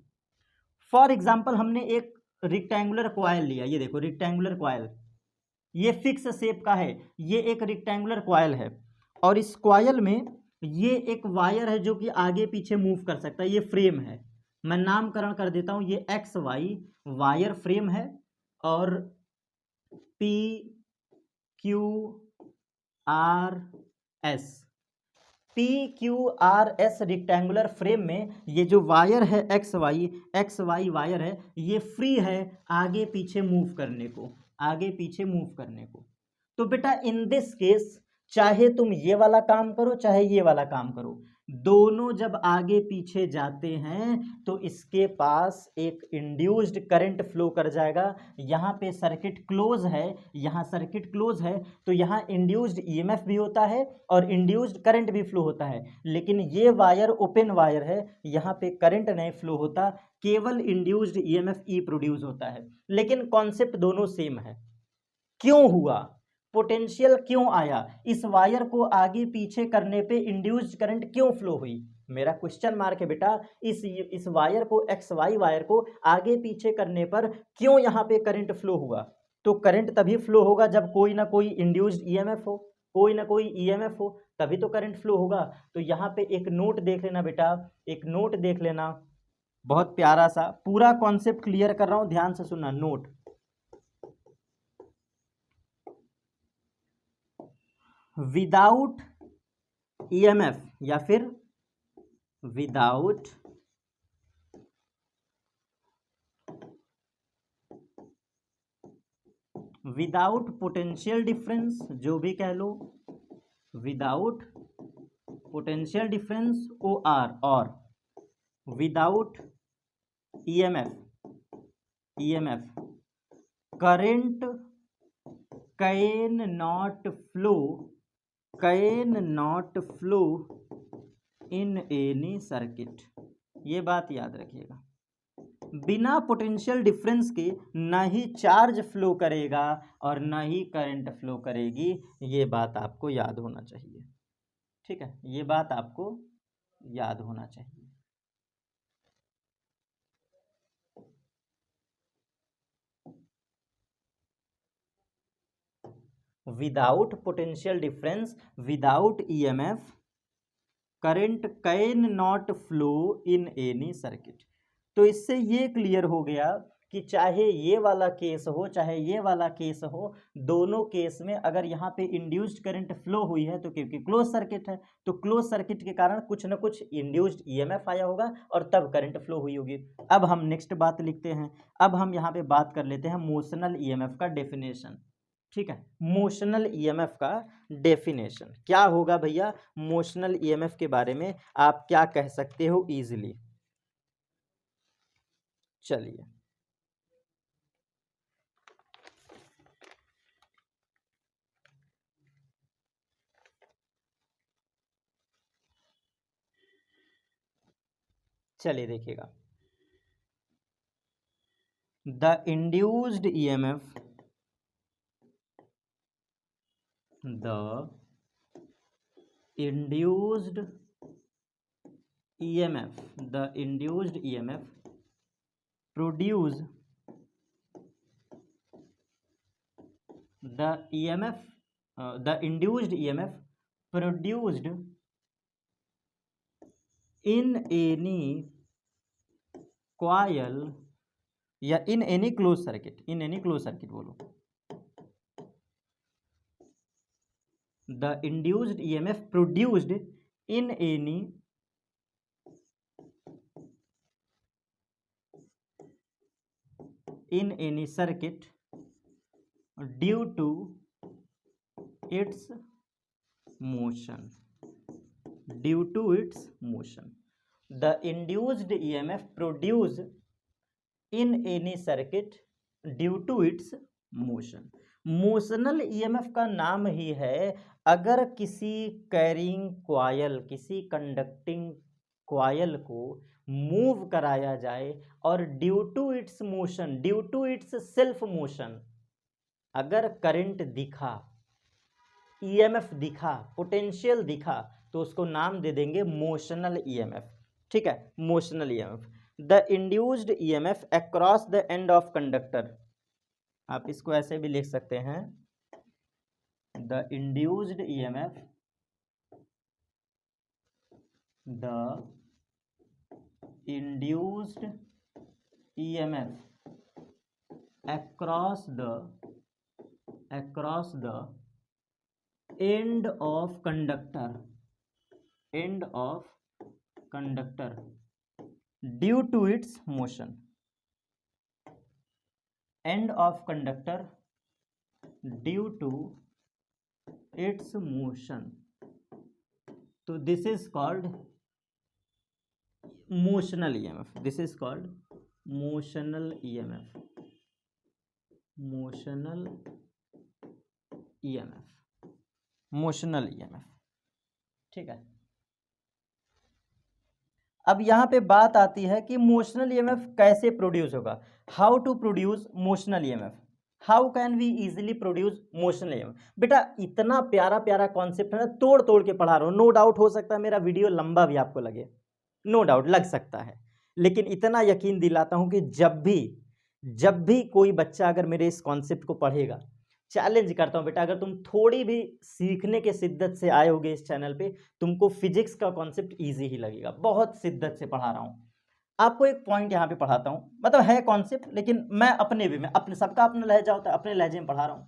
फॉर एग्जाम्पल हमने एक रिक्टेंगुलर कॉइल लिया, ये देखो रिक्टेंगुलर कॉइल, ये फिक्स शेप का है, ये एक रिक्टेंगुलर कॉइल है, और इस कॉइल में ये एक वायर है जो कि आगे पीछे मूव कर सकता है, ये फ्रेम है, मैं नामकरण कर देता हूं, ये एक्स वाई वायर फ्रेम है, और P Q R S, P Q R S rectangular frame में ये जो वायर है एक्स वाई वायर है, ये फ्री है आगे पीछे मूव करने को, आगे पीछे मूव करने को। तो बेटा इन दिस केस चाहे तुम ये वाला काम करो चाहे ये वाला काम करो, दोनों जब आगे पीछे जाते हैं तो इसके पास एक इंड्यूस्ड करंट फ्लो कर जाएगा। यहाँ पे सर्किट क्लोज है, यहाँ सर्किट क्लोज है, तो यहाँ इंड्यूस्ड ईएमएफ भी होता है और इंड्यूस्ड करंट भी फ्लो होता है। लेकिन ये वायर ओपन वायर है, यहाँ पे करंट नहीं फ्लो होता, केवल इंड्यूस्ड ईएमएफ ई प्रोड्यूस होता है। लेकिन कॉन्सेप्ट दोनों सेम है। क्यों हुआ? पोटेंशियल क्यों आया? इस वायर को आगे पीछे करने पे इंड्यूस्ड करंट क्यों फ्लो हुई? मेरा क्वेश्चन मार्क है बेटा, इस वायर को एक्स वाई वायर को आगे पीछे करने पर क्यों यहाँ पे करंट फ्लो हुआ? तो करंट तभी फ्लो होगा जब कोई ना कोई इंड्यूस्ड ईएमएफ हो, कोई ना कोई ईएमएफ हो, तभी तो करंट फ्लो होगा। तो यहाँ पे एक नोट देख लेना बेटा, एक नोट देख लेना, बहुत प्यारा सा, पूरा कॉन्सेप्ट क्लियर कर रहा हूं, ध्यान से सुनना। नोट, विदाउट ईएमएफ या फिर विदाउट विदाउट पोटेंशियल डिफरेंस, जो भी कह लो, without potential difference O R, और without EMF current can not flow in any circuit. ये बात याद रखिएगा, बिना पोटेंशियल डिफरेंस के न ही चार्ज फ्लो करेगा और न ही करंट फ्लो करेगी। ये बात आपको याद होना चाहिए, ठीक है, ये बात आपको याद होना चाहिए। Without potential difference, without EMF current can not flow in any circuit. तो इससे ये क्लियर हो गया कि चाहे ये वाला केस हो चाहे ये वाला केस हो, दोनों केस में अगर यहाँ पे इंड्यूस्ड करंट फ्लो हुई है तो क्योंकि क्लोज सर्किट है, तो क्लोज सर्किट के कारण कुछ ना कुछ इंड्यूस्ड ईएमएफ आया होगा और तब करंट फ्लो हुई होगी। अब हम नेक्स्ट बात लिखते हैं। अब हम यहाँ पे बात कर लेते हैं मोशनल ईएमएफ का डेफिनेशन, ठीक है। मोशनल ईएमएफ का डेफिनेशन क्या होगा भैया? मोशनल ईएमएफ के बारे में आप क्या कह सकते हो इजीली? चलिए देखिएगा, the induced EMF, the induced EMF, the induced EMF produce the EMF, the induced EMF produced in any coil या in any closed circuit, in any closed circuit बोलो, the induced EMF produced in any circuit due to its motion, due to its motion, the induced EMF produced in any circuit due to its motion। Motional EMF का नाम ही है अगर किसी carrying coil, किसी conducting coil को move कराया जाए और due to its motion, due to its self motion अगर करंट दिखा, ईएमएफ दिखा, पोटेंशियल दिखा, तो उसको नाम दे देंगे मोशनल ईएमएफ, ठीक है, motional EMF. The induced EMF across the end of conductor, आप इसको ऐसे भी लिख सकते हैं, the induced EMF, the induced EMF across the end of conductor, end of conductor due to its motion, end of conductor due to its motion, तो this is called motional EMF, this is called motional EMF, motional EMF, motional EMF, ठीक है। अब यहां पे बात आती है कि मोशनल ईएमएफ कैसे प्रोड्यूस होगा, how to produce motional EMF, how can we easily produce motional EMF. बेटा इतना प्यारा प्यारा कॉन्सेप्ट है ना, तोड़ तोड़ के पढ़ा रहा हूं, नो डाउट हो सकता है मेरा वीडियो लंबा भी आपको लगे, नो डाउट लग सकता है, लेकिन इतना यकीन दिलाता हूं कि जब भी कोई बच्चा अगर मेरे इस कॉन्सेप्ट को पढ़ेगा, चैलेंज करता हूं बेटा, अगर तुम थोड़ी भी सीखने के शिद्दत से आए होगे इस चैनल पे, तुमको फिजिक्स का कॉन्सेप्ट इजी ही लगेगा, बहुत शिद्दत से पढ़ा रहा हूं आपको। एक पॉइंट यहां पे पढ़ाता हूं, मतलब है कॉन्सेप्ट लेकिन मैं अपने वे में, अपने सबका अपना लहजा होता है, अपने लहजे में पढ़ा रहा हूं।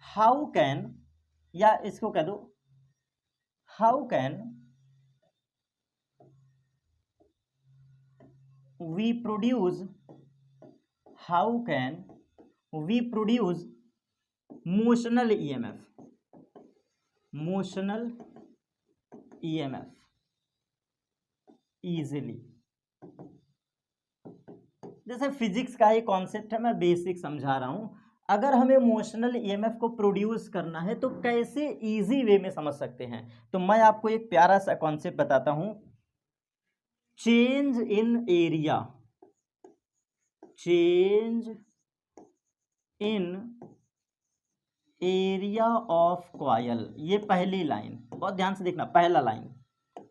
हाउ कैन, या इसको कह दो how can we produce, how can we produce motional EMF, motional EMF easily. जैसे फिजिक्स का ही कॉन्सेप्ट है, मैं बेसिक समझा रहा हूं। अगर हमें मोशनल ईएमएफ को प्रोड्यूस करना है तो कैसे इजी वे में समझ सकते हैं, तो मैं आपको एक प्यारा सा कॉन्सेप्ट बताता हूं। Change in area, change in area of coil, ये पहली लाइन बहुत ध्यान से देखना, पहला लाइन,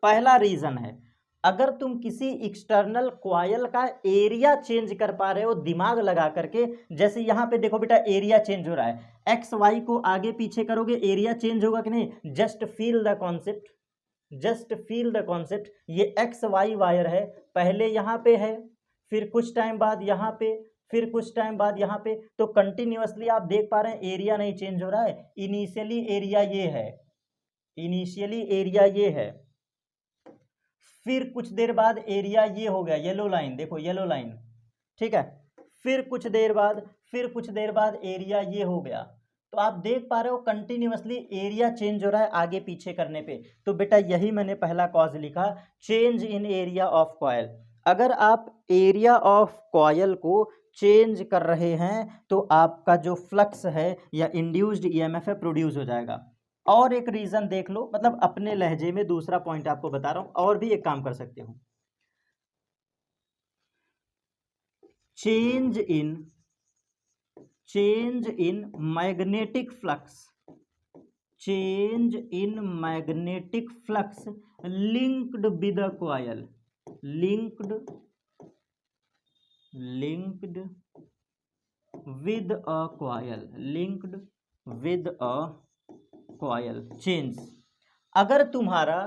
पहला रीजन है। अगर तुम किसी एक्सटर्नल कॉइल का एरिया चेंज कर पा रहे हो दिमाग लगा करके, जैसे यहां पे देखो बेटा एरिया चेंज हो रहा है, एक्स वाई को आगे पीछे करोगे एरिया चेंज होगा कि नहीं, just feel the concept, just feel the concept. ये एक्स वाई वायर है, पहले यहां पे है, फिर कुछ टाइम बाद यहां पे, फिर कुछ टाइम बाद यहां पे, तो कंटिन्यूअसली आप देख पा रहे हैं एरिया नहीं चेंज हो रहा है। इनिशियली एरिया ये है, इनिशियली एरिया ये है, फिर कुछ देर बाद एरिया ये हो गया, येलो लाइन देखो, येलो लाइन, ठीक है। फिर कुछ देर बाद, फिर कुछ देर बाद एरिया ये हो गया। तो आप देख पा रहे हो कंटिन्यूअसली एरिया चेंज हो रहा है आगे पीछे करने पे। तो बेटा यही मैंने पहला कॉज लिखा, change in area of coil. अगर आप एरिया ऑफ कॉइल को चेंज कर रहे हैं तो आपका जो फ्लक्स है या इंड्यूस्ड ईएमएफ है प्रोड्यूस हो जाएगा। और एक रीजन देख लो, मतलब अपने लहजे में दूसरा पॉइंट आपको बता रहा हूं, और भी एक काम कर सकते हो। Change in magnetic flux, change in magnetic flux linked with a coil, linked with a coil, linked with a coil change. अगर तुम्हारा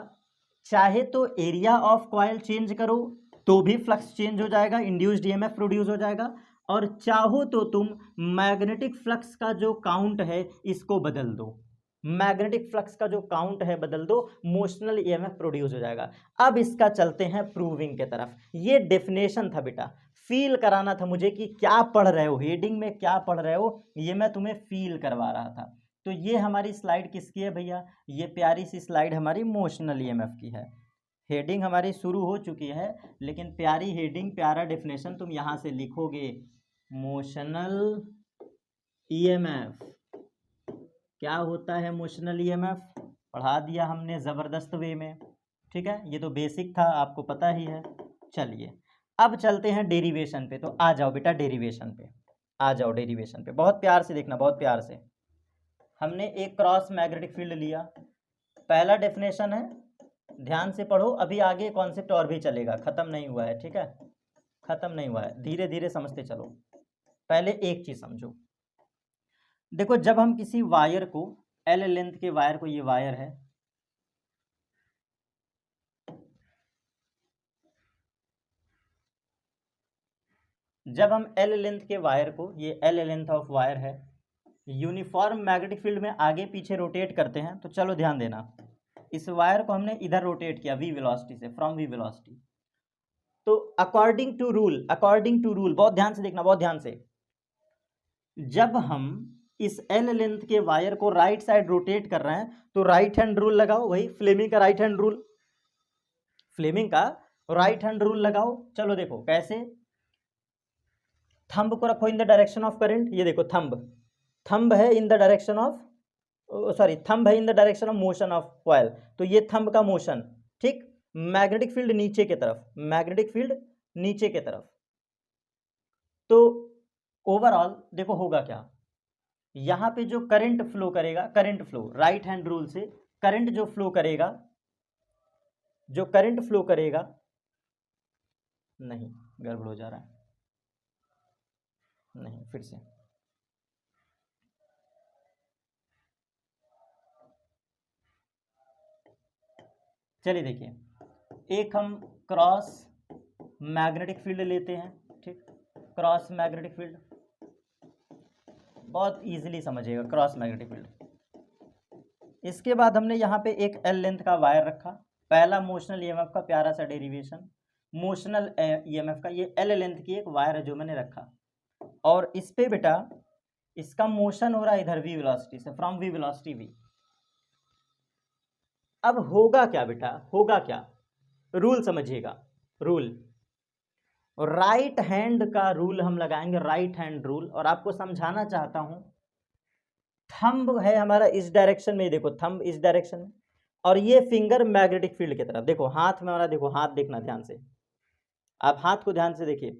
चाहे तो एरिया ऑफ कॉइल चेंज करो तो भी फ्लक्स चेंज हो जाएगा, इंड्यूस्ड ईएमएफ प्रोड्यूस हो जाएगा। और चाहो तो तुम मैग्नेटिक फ्लक्स का जो काउंट है इसको बदल दो, मैग्नेटिक फ्लक्स का जो काउंट है बदल दो, मोशनल ईएमएफ प्रोड्यूस हो जाएगा। अब इसका चलते हैं प्रूविंग के तरफ। ये डेफिनेशन था बेटा, फील कराना था मुझे कि क्या पढ़ रहे हो, हेडिंग में क्या पढ़ रहे हो, ये मैं तुम्हें फील करवा रहा था। तो ये हमारी स्लाइड किसकी है भैया, ये प्यारी सी स्लाइड हमारी मोशनल ईएमएफ की है। हेडिंग हमारी शुरू हो चुकी है, लेकिन प्यारी हेडिंग प्यारा डेफिनेशन तुम यहां से लिखोगे। मोशनल ईएमएफ क्या होता है, मोशनल ईएमएफ पढ़ा दिया हमने ज़बरदस्त वे में, ठीक है। ये तो बेसिक था, आपको पता ही है। चलिए अब चलते हैं डेरिवेशन पे। तो आ जाओ बेटा डेरिवेशन पे, आ जाओ डेरिवेशन पे, बहुत प्यार से देखना, बहुत प्यार से। हमने एक क्रॉस मैग्नेटिक फील्ड लिया, पहला डेफिनेशन है, ध्यान से पढ़ो, अभी आगे कॉन्सेप्ट और भी चलेगा, खत्म नहीं हुआ है, ठीक है, खत्म नहीं हुआ है, धीरे धीरे समझते चलो। पहले एक चीज समझो, देखो जब हम किसी वायर को, एल लेंथ के वायर को, ये वायर है, जब हम एल लेंथ के वायर को, ये एल लेंथ ऑफ वायर है, यूनिफॉर्म मैग्नेटिक फील्ड में आगे पीछे रोटेट करते हैं, तो चलो ध्यान देना, इस वायर को हमने इधर रोटेट किया वी वेलोसिटी से, फ्रॉम वी वेलोसिटी। तो according to rule, according to rule, बहुत ध्यान से देखना, बहुत ध्यान से, जब हम इस एल लेंथ के वायर को राइट साइड रोटेट कर रहे हैं तो राइट हैंड रूल लगाओ, वही फ्लेमिंग का राइट हैंड रूल, फ्लेमिंग का राइट हैंड रूल लगाओ। चलो देखो कैसे, थंब को रखो in the direction of current, ये देखो थंब, थंब है in the direction of, sorry thumb है in the direction of motion of coil, तो ये थंब का मोशन, ठीक। मैग्नेटिक फील्ड नीचे की तरफ, मैग्नेटिक फील्ड नीचे की तरफ। तो ओवरऑल देखो होगा क्या, यहां पे जो करंट फ्लो करेगा, current flow right hand rule से, करंट जो फ्लो करेगा, जो करंट फ्लो करेगा, नहीं गड़बड़ हो जा रहा है, नहीं फिर से, चलिए देखिए, एक हम क्रॉस मैग्नेटिक फील्ड लेते हैं, ठीक, क्रॉस मैग्नेटिक फील्ड, बहुत इजीली समझिएगा, क्रॉस मैग्नेटिक फील्ड। इसके बाद हमने यहाँ पे एक एल लेंथ का वायर रखा, पहला मोशनल ईएमएफ का प्यारा सा डेरिवेशन, मोशनल ईएमएफ का, ये एल लेंथ की एक वायर है जो मैंने रखा, और इस पे बेटा इसका मोशन हो रहा है इधर v वेलोसिटी से, फ्रॉम v वेलोसिटी v। अब होगा क्या बेटा, होगा क्या, रूल समझिएगा, रूल राइट हैंड का रूल हम लगाएंगे, राइट हैंड रूल, और आपको समझाना चाहता हूं। थंब है हमारा इस डायरेक्शन में, देखो थंब इस डायरेक्शन में, और ये फिंगर मैग्नेटिक फील्ड की तरफ। देखो हाथ में हमारा, देखो हाथ देखना ध्यान से, आप हाथ को ध्यान से देखिए,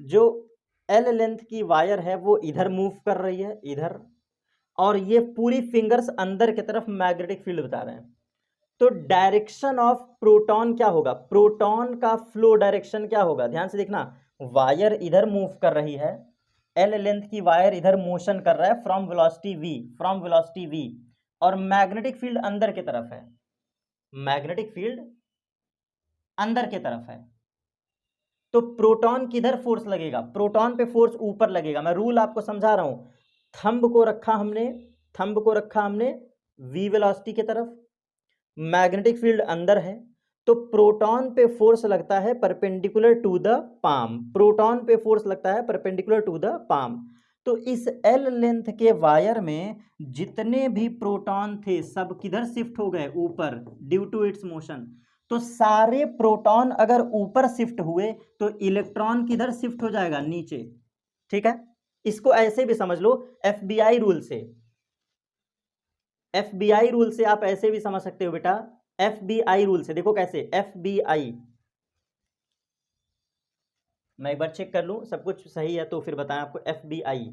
जो एल लेंथ की वायर है वो इधर मूव कर रही है, इधर, और ये पूरी फिंगर्स अंदर की तरफ मैग्नेटिक फील्ड बता रहे हैं। तो डायरेक्शन ऑफ प्रोटॉन क्या होगा, प्रोटॉन का फ्लो डायरेक्शन क्या होगा, ध्यान से देखना, वायर इधर मूव कर रही है, एल लेंथ की वायर इधर मोशन कर रहा है from velocity v, from velocity v, और मैग्नेटिक फील्ड अंदर की तरफ है, मैग्नेटिक फील्ड अंदर की तरफ है। तो प्रोटॉन किधर फोर्स लगेगा, प्रोटॉन पे फोर्स ऊपर लगेगा। मैं रूल आपको समझा रहा हूं, थंब को रखा हमने, थंब को रखा हमने v वेलोसिटी की तरफ, मैग्नेटिक फील्ड अंदर है, तो प्रोटॉन पे फोर्स लगता है perpendicular to the palm, proton पे फोर्स लगता है परपेंडिकुलर टू द पाम। तो इस एल लेंथ के वायर में जितने भी प्रोटॉन थे सब किधर शिफ्ट हो गए, ऊपर, ड्यू टू इट्स मोशन। तो सारे प्रोटॉन अगर ऊपर शिफ्ट हुए तो इलेक्ट्रॉन किधर शिफ्ट हो जाएगा, नीचे। ठीक है, इसको ऐसे भी समझ लो, एफबीआई रूल से, एफबीआई रूल से आप ऐसे भी समझ सकते हो बेटा, एफबीआई रूल से देखो कैसे, एफबीआई, मैं एक बार चेक कर लूं सब कुछ सही है तो फिर बताएं आपको। एफबीआई,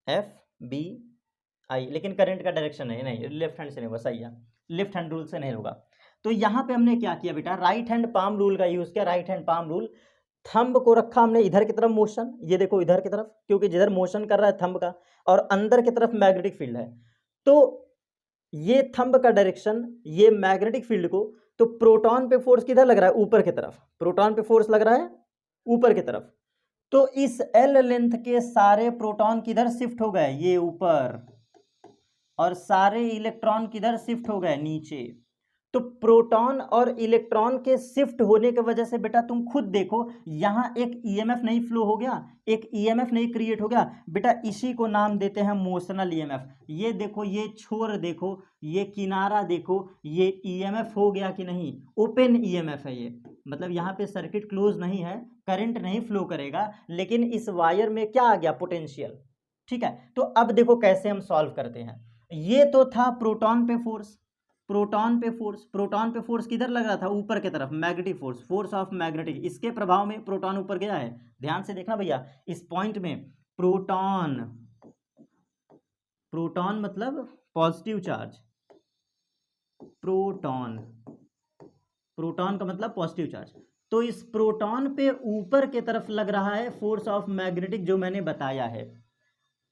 एफबीआई, लेकिन करंट का डायरेक्शन नहीं, नहीं लेफ्ट हैंड से नहीं होगा, सही है, लेफ्ट हैंड रूल से नहीं होगा। तो यहां पे हमने क्या किया बेटा, राइट हैंड पाम रूल का यूज किया, right hand palm rule. Thumb को रखा हमने इधर की तरफ मोशन, ये देखो इधर की तरफ, क्योंकि जिधर मोशन कर रहा है थंब का, और अंदर की तरफ मैग्नेटिक फील्ड है, तो ये थंब का डायरेक्शन, ये मैग्नेटिक फील्ड को, तो प्रोटॉन पे फोर्स किधर लग रहा है, ऊपर की तरफ, प्रोटॉन पे फोर्स लग रहा है ऊपर की तरफ। तो इस एल लेंथ के सारे प्रोटॉन किधर शिफ्ट हो गए, ये ऊपर, और सारे इलेक्ट्रॉन किधर शिफ्ट हो गए, नीचे। तो प्रोटॉन और इलेक्ट्रॉन के शिफ्ट होने की वजह से बेटा तुम खुद देखो, यहां एक ईएमएफ नहीं फ्लो हो गया, एक ईएमएफ नहीं क्रिएट हो गया बेटा, इसी को नाम देते हैं मोशनल ईएमएफ। ये देखो, ये छोर देखो, ये किनारा देखो, ये ईएमएफ हो गया कि नहीं, ओपन ईएमएफ है ये, मतलब यहाँ पे सर्किट क्लोज नहीं है, करंट नहीं फ्लो करेगा, लेकिन इस वायर में क्या आ गया, पोटेंशियल। ठीक है, तो अब देखो कैसे हम सॉल्व करते हैं। ये तो था प्रोटॉन पे फोर्स, प्रोटॉन पे फोर्स, प्रोटॉन पे फोर्स किधर लग रहा था, ऊपर की तरफ, magnetic force, force of magnetic, इसके प्रभाव में प्रोटॉन ऊपर गया है। ध्यान से देखना भैया, इस पॉइंट में प्रोटॉन, प्रोटॉन मतलब पॉजिटिव चार्ज, प्रोटॉन, प्रोटॉन का मतलब पॉजिटिव चार्ज, तो इस प्रोटॉन पे ऊपर की तरफ लग रहा है फोर्स ऑफ मैग्नेटिक, जो मैंने बताया है।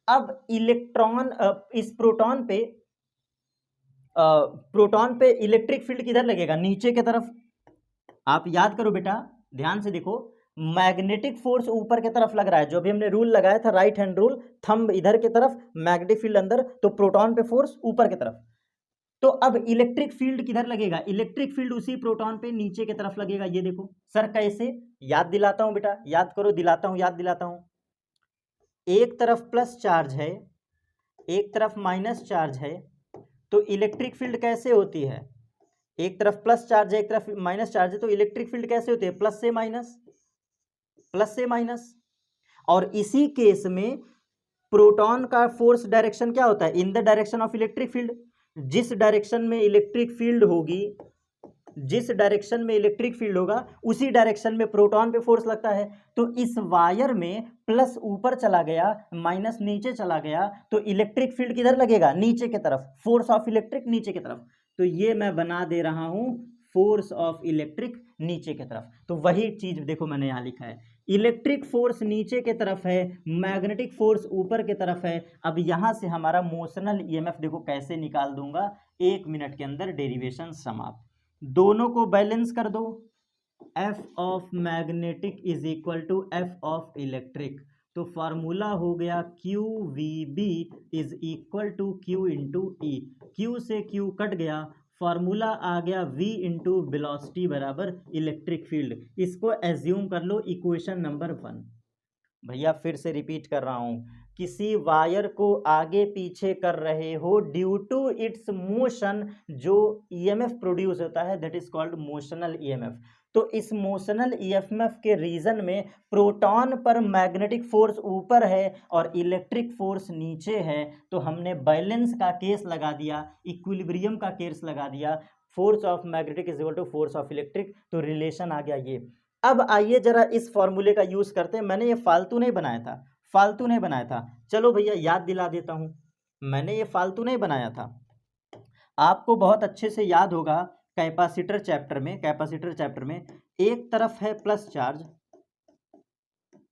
अब इलेक्ट्रॉन, इस प्रोटॉन पे, प्रोटॉन पे इलेक्ट्रिक फील्ड किधर लगेगा, नीचे की तरफ। आप याद करो बेटा, ध्यान से देखो, मैग्नेटिक फोर्स ऊपर की तरफ लग रहा है, जो भी हमने रूल लगाया था राइट हैंड रूल, थंब इधर की तरफ, मैग्नेटिक फील्ड अंदर, तो प्रोटॉन पे फोर्स ऊपर की तरफ। तो अब इलेक्ट्रिक फील्ड किधर लगेगा, इलेक्ट्रिक फील्ड उसी प्रोटॉन पे नीचे की तरफ लगेगा। ये देखो सर कैसे, याद दिलाता हूं बेटा, याद करो, दिलाता हूं, याद दिलाता हूं। एक तरफ प्लस चार्ज है, एक तरफ माइनस चार्ज है, तो इलेक्ट्रिक फील्ड कैसे होती है, एक तरफ प्लस चार्ज है एक तरफ माइनस चार्ज है, तो इलेक्ट्रिक फील्ड कैसे होती है, प्लस से माइनस, प्लस से माइनस। और इसी केस में प्रोटॉन का फोर्स डायरेक्शन क्या होता है, in the direction of electric field. जिस डायरेक्शन में इलेक्ट्रिक फील्ड होगी, जिस डायरेक्शन में इलेक्ट्रिक फील्ड होगा उसी डायरेक्शन में प्रोटॉन पे फोर्स लगता है। तो इस वायर में प्लस ऊपर चला गया, माइनस नीचे चला गया, तो इलेक्ट्रिक फील्ड किधर लगेगा, नीचे की तरफ, फोर्स ऑफ इलेक्ट्रिक नीचे की तरफ। तो ये मैं बना दे रहा हूं फोर्स ऑफ इलेक्ट्रिक नीचे की तरफ। तो वही चीज देखो मैंने यहां लिखा है, इलेक्ट्रिक फोर्स नीचे की तरफ है, मैग्नेटिक फोर्स ऊपर की तरफ है। अब यहां से हमारा मोशनल ईएमएफ देखो कैसे निकाल दूंगा, 1 मिनट के अंदर डेरिवेशन समाप्त। दोनों को बैलेंस कर दो, F of magnetic is equal to F of electric, तो फॉर्मूला हो गया Q V B is equal to Q into E, Q से क्यू कट गया, फॉर्मूला आ गया v इंटू वेलोसिटी बराबर इलेक्ट्रिक फील्ड। इसको एज्यूम कर लो इक्वेशन नंबर 1। भैया फिर से रिपीट कर रहा हूं, किसी वायर को आगे पीछे कर रहे हो ड्यू टू इट्स मोशन, जो ईएमएफ प्रोड्यूस होता है that is called motional EMF. तो इस मोशनल ईएमएफ के रीजन में प्रोटॉन पर मैग्नेटिक फोर्स ऊपर है और इलेक्ट्रिक फोर्स नीचे है, तो हमने बैलेंस का केस लगा दिया, इक्विलिब्रियम का केस लगा दिया, force of magnetic is equal to force of electric, तो रिलेशन आ गया ये। अब आइए जरा इस फॉर्मूले का यूज करते हैं। मैंने ये फालतू नहीं बनाया था, फालतू नहीं बनाया था, चलो भैया याद दिला देता हूं, मैंने ये फालतू नहीं बनाया था। आपको बहुत अच्छे से याद होगा कैपेसिटर चैप्टर में, कैपेसिटर चैप्टर में एक तरफ है प्लस चार्ज,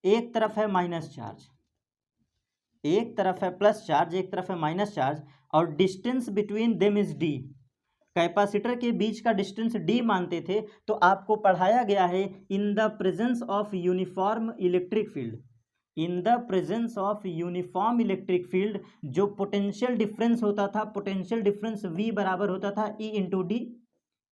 एक तरफ है माइनस चार्ज, एक तरफ है प्लस चार्ज, एक तरफ है माइनस चार्ज, और distance between them is D. Capacitor के बीच का डिस्टेंस डी मानते थे, तो आपको पढ़ाया गया है in the presence of uniform electric field, in the presence of uniform electric field जो पोटेंशियल डिफरेंस होता था, पोटेंशियल डिफरेंस V बराबर होता था E इंटू डी,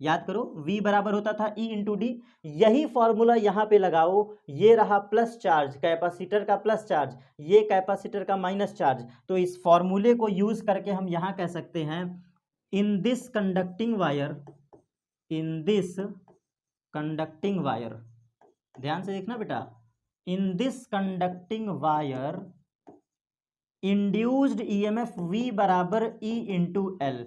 याद करो V बराबर होता था E इंटू डी। यही फॉर्मूला यहाँ पे लगाओ, ये रहा प्लस चार्ज, कैपेसिटर का प्लस चार्ज, ये कैपेसिटर का माइनस चार्ज, तो इस फॉर्मूले को यूज करके हम यहाँ कह सकते हैं in this conducting wire, in this conducting wire, ध्यान से देखना बेटा, in this conducting wire induced EMF V बराबर E इंटू एल,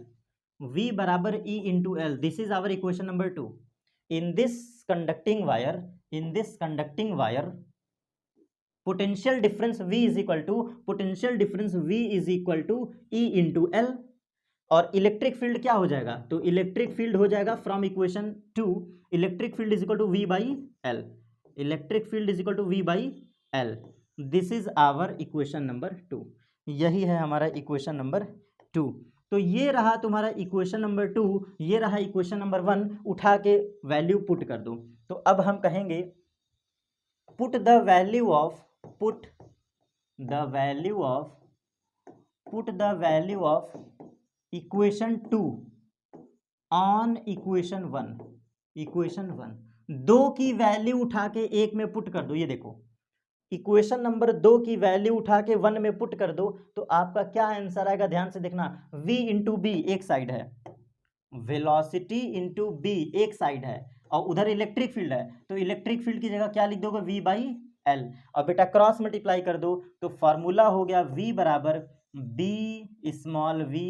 V बराबर E into L, this is our equation number 2। In this conducting wire, in this conducting wire potential difference V is equal to, potential difference V is equal to E into L, और electric field क्या हो जाएगा, तो electric field हो जाएगा from equation 2, electric field is equal to V by L, electric field is equal to V by L, this is our equation number 2, यही है हमारा इक्वेशन नंबर 2। तो ये रहा तुम्हारा इक्वेशन नंबर 2, ये रहा इक्वेशन नंबर 1, उठा के वैल्यू पुट कर दो। तो अब हम कहेंगे put the value of, put the value of, put the value of equation 2 on equation 1, equation 1 2 की वैल्यू उठा के एक में पुट कर दो। ये देखो इक्वेशन नंबर 2 की वैल्यू उठा के 1 में पुट कर दो, तो आपका क्या आंसर आएगा, ध्यान से देखना, v इंटू बी एक साइड है, वेलोसिटी इंटू बी एक साइड है, और उधर इलेक्ट्रिक फील्ड है, तो इलेक्ट्रिक फील्ड की जगह क्या लिख दोगे, v बाई एल, और बेटा क्रॉस मल्टीप्लाई कर दो, तो फॉर्मूला हो गया v बराबर b स्मॉल v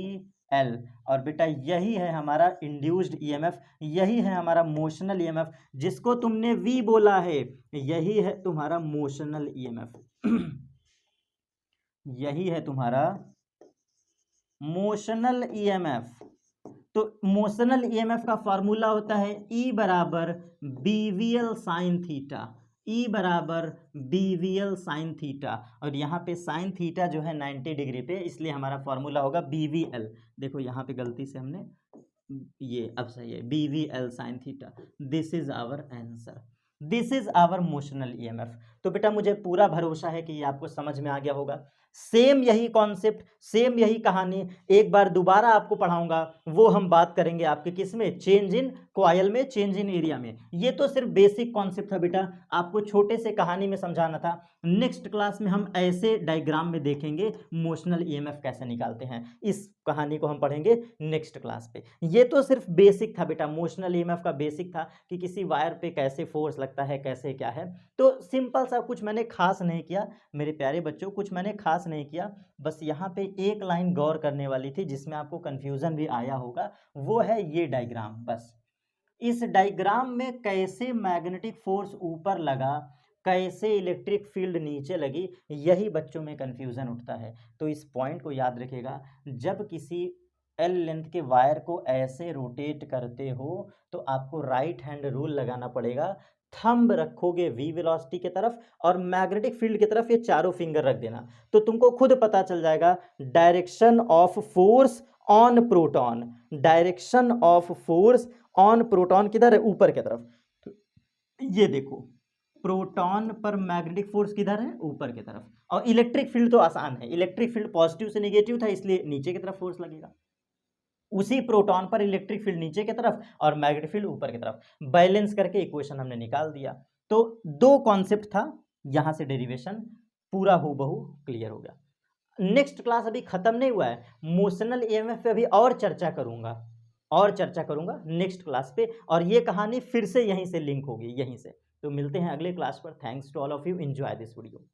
एल, और बेटा यही है हमारा इंड्यूस्ड ईएमएफ, यही है हमारा मोशनल ईएमएफ, जिसको तुमने V बोला है, यही है तुम्हारा मोशनल ईएमएफ यही है तुम्हारा मोशनल ईएमएफ। तो मोशनल ईएमएफ का फॉर्मूला होता है E बराबर BVL साइन थीटा, E बराबर BVL साइन थीटा, और यहाँ पे साइन थीटा जो है 90 डिग्री पे, इसलिए हमारा फॉर्मूला होगा BVL। देखो यहाँ पे गलती से हमने ये, अब सही है, BVL sine theta, this is our answer, this is our motional EMF. तो बेटा मुझे पूरा भरोसा है कि ये आपको समझ में आ गया होगा। सेम यही कॉन्सेप्ट, सेम यही कहानी एक बार दोबारा आपको पढ़ाऊंगा, वो हम बात करेंगे आपके किस में, चेंज इन कॉइल में, चेंज इन एरिया में। ये तो सिर्फ बेसिक कॉन्सेप्ट था बेटा, आपको छोटे से कहानी में समझाना था। नेक्स्ट क्लास में हम ऐसे डायग्राम में देखेंगे मोशनल ईएमएफ कैसे निकालते हैं, इस कहानी को हम पढ़ेंगे नेक्स्ट क्लास पे। ये तो सिर्फ बेसिक था बेटा, मोशनल ईएमएफ का बेसिक था कि किसी वायर पे कैसे फोर्स लगता है, कैसे क्या है। तो सिंपल सा, कुछ मैंने खास नहीं किया मेरे प्यारे बच्चों, कुछ मैंने खास नहीं किया, बस यहाँ पे एक लाइन गौर करने वाली थी जिसमें आपको कंफ्यूजन भी आया होगा, वो है ये डायग्राम। बस इस डायग्राम में कैसे मैग्नेटिक फोर्स ऊपर लगा, कैसे इलेक्ट्रिक फील्ड नीचे लगी, यही बच्चों में कंफ्यूजन उठता है। तो इस पॉइंट को याद रखिएगा, जब किसी एल लेंथ के वायर को ऐसे रोटेट करते हो तो आपको राइट हैंड रूल लगाना पड़ेगा, थंब रखोगे v वेलोसिटी की तरफ और मैग्नेटिक फील्ड की तरफ ये चारों फिंगर रख देना, तो तुमको खुद पता चल जाएगा direction of force on proton, direction of force on proton किधर है, ऊपर की तरफ। तो ये देखो प्रोटॉन पर मैग्नेटिक फोर्स किधर है, ऊपर की तरफ, और इलेक्ट्रिक फील्ड तो आसान है, इलेक्ट्रिक फील्ड पॉजिटिव से नेगेटिव था इसलिए नीचे की तरफ फोर्स लगेगा, उसी प्रोटॉन पर इलेक्ट्रिक फील्ड नीचे की तरफ और मैग्नेटिक फील्ड ऊपर की तरफ, बैलेंस करके इक्वेशन हमने निकाल दिया। तो दो कॉन्सेप्ट था, यहां से डेरिवेशन पूरा हूबहू क्लियर हो गया। नेक्स्ट क्लास अभी ख़त्म नहीं हुआ है, मोशनल ईएमएफ पे अभी और चर्चा करूँगा नेक्स्ट क्लास पे, और ये कहानी फिर से यहीं से लिंक होगी, यहीं से। तो मिलते हैं अगले क्लास पर। Thanks to all of you, enjoy this video.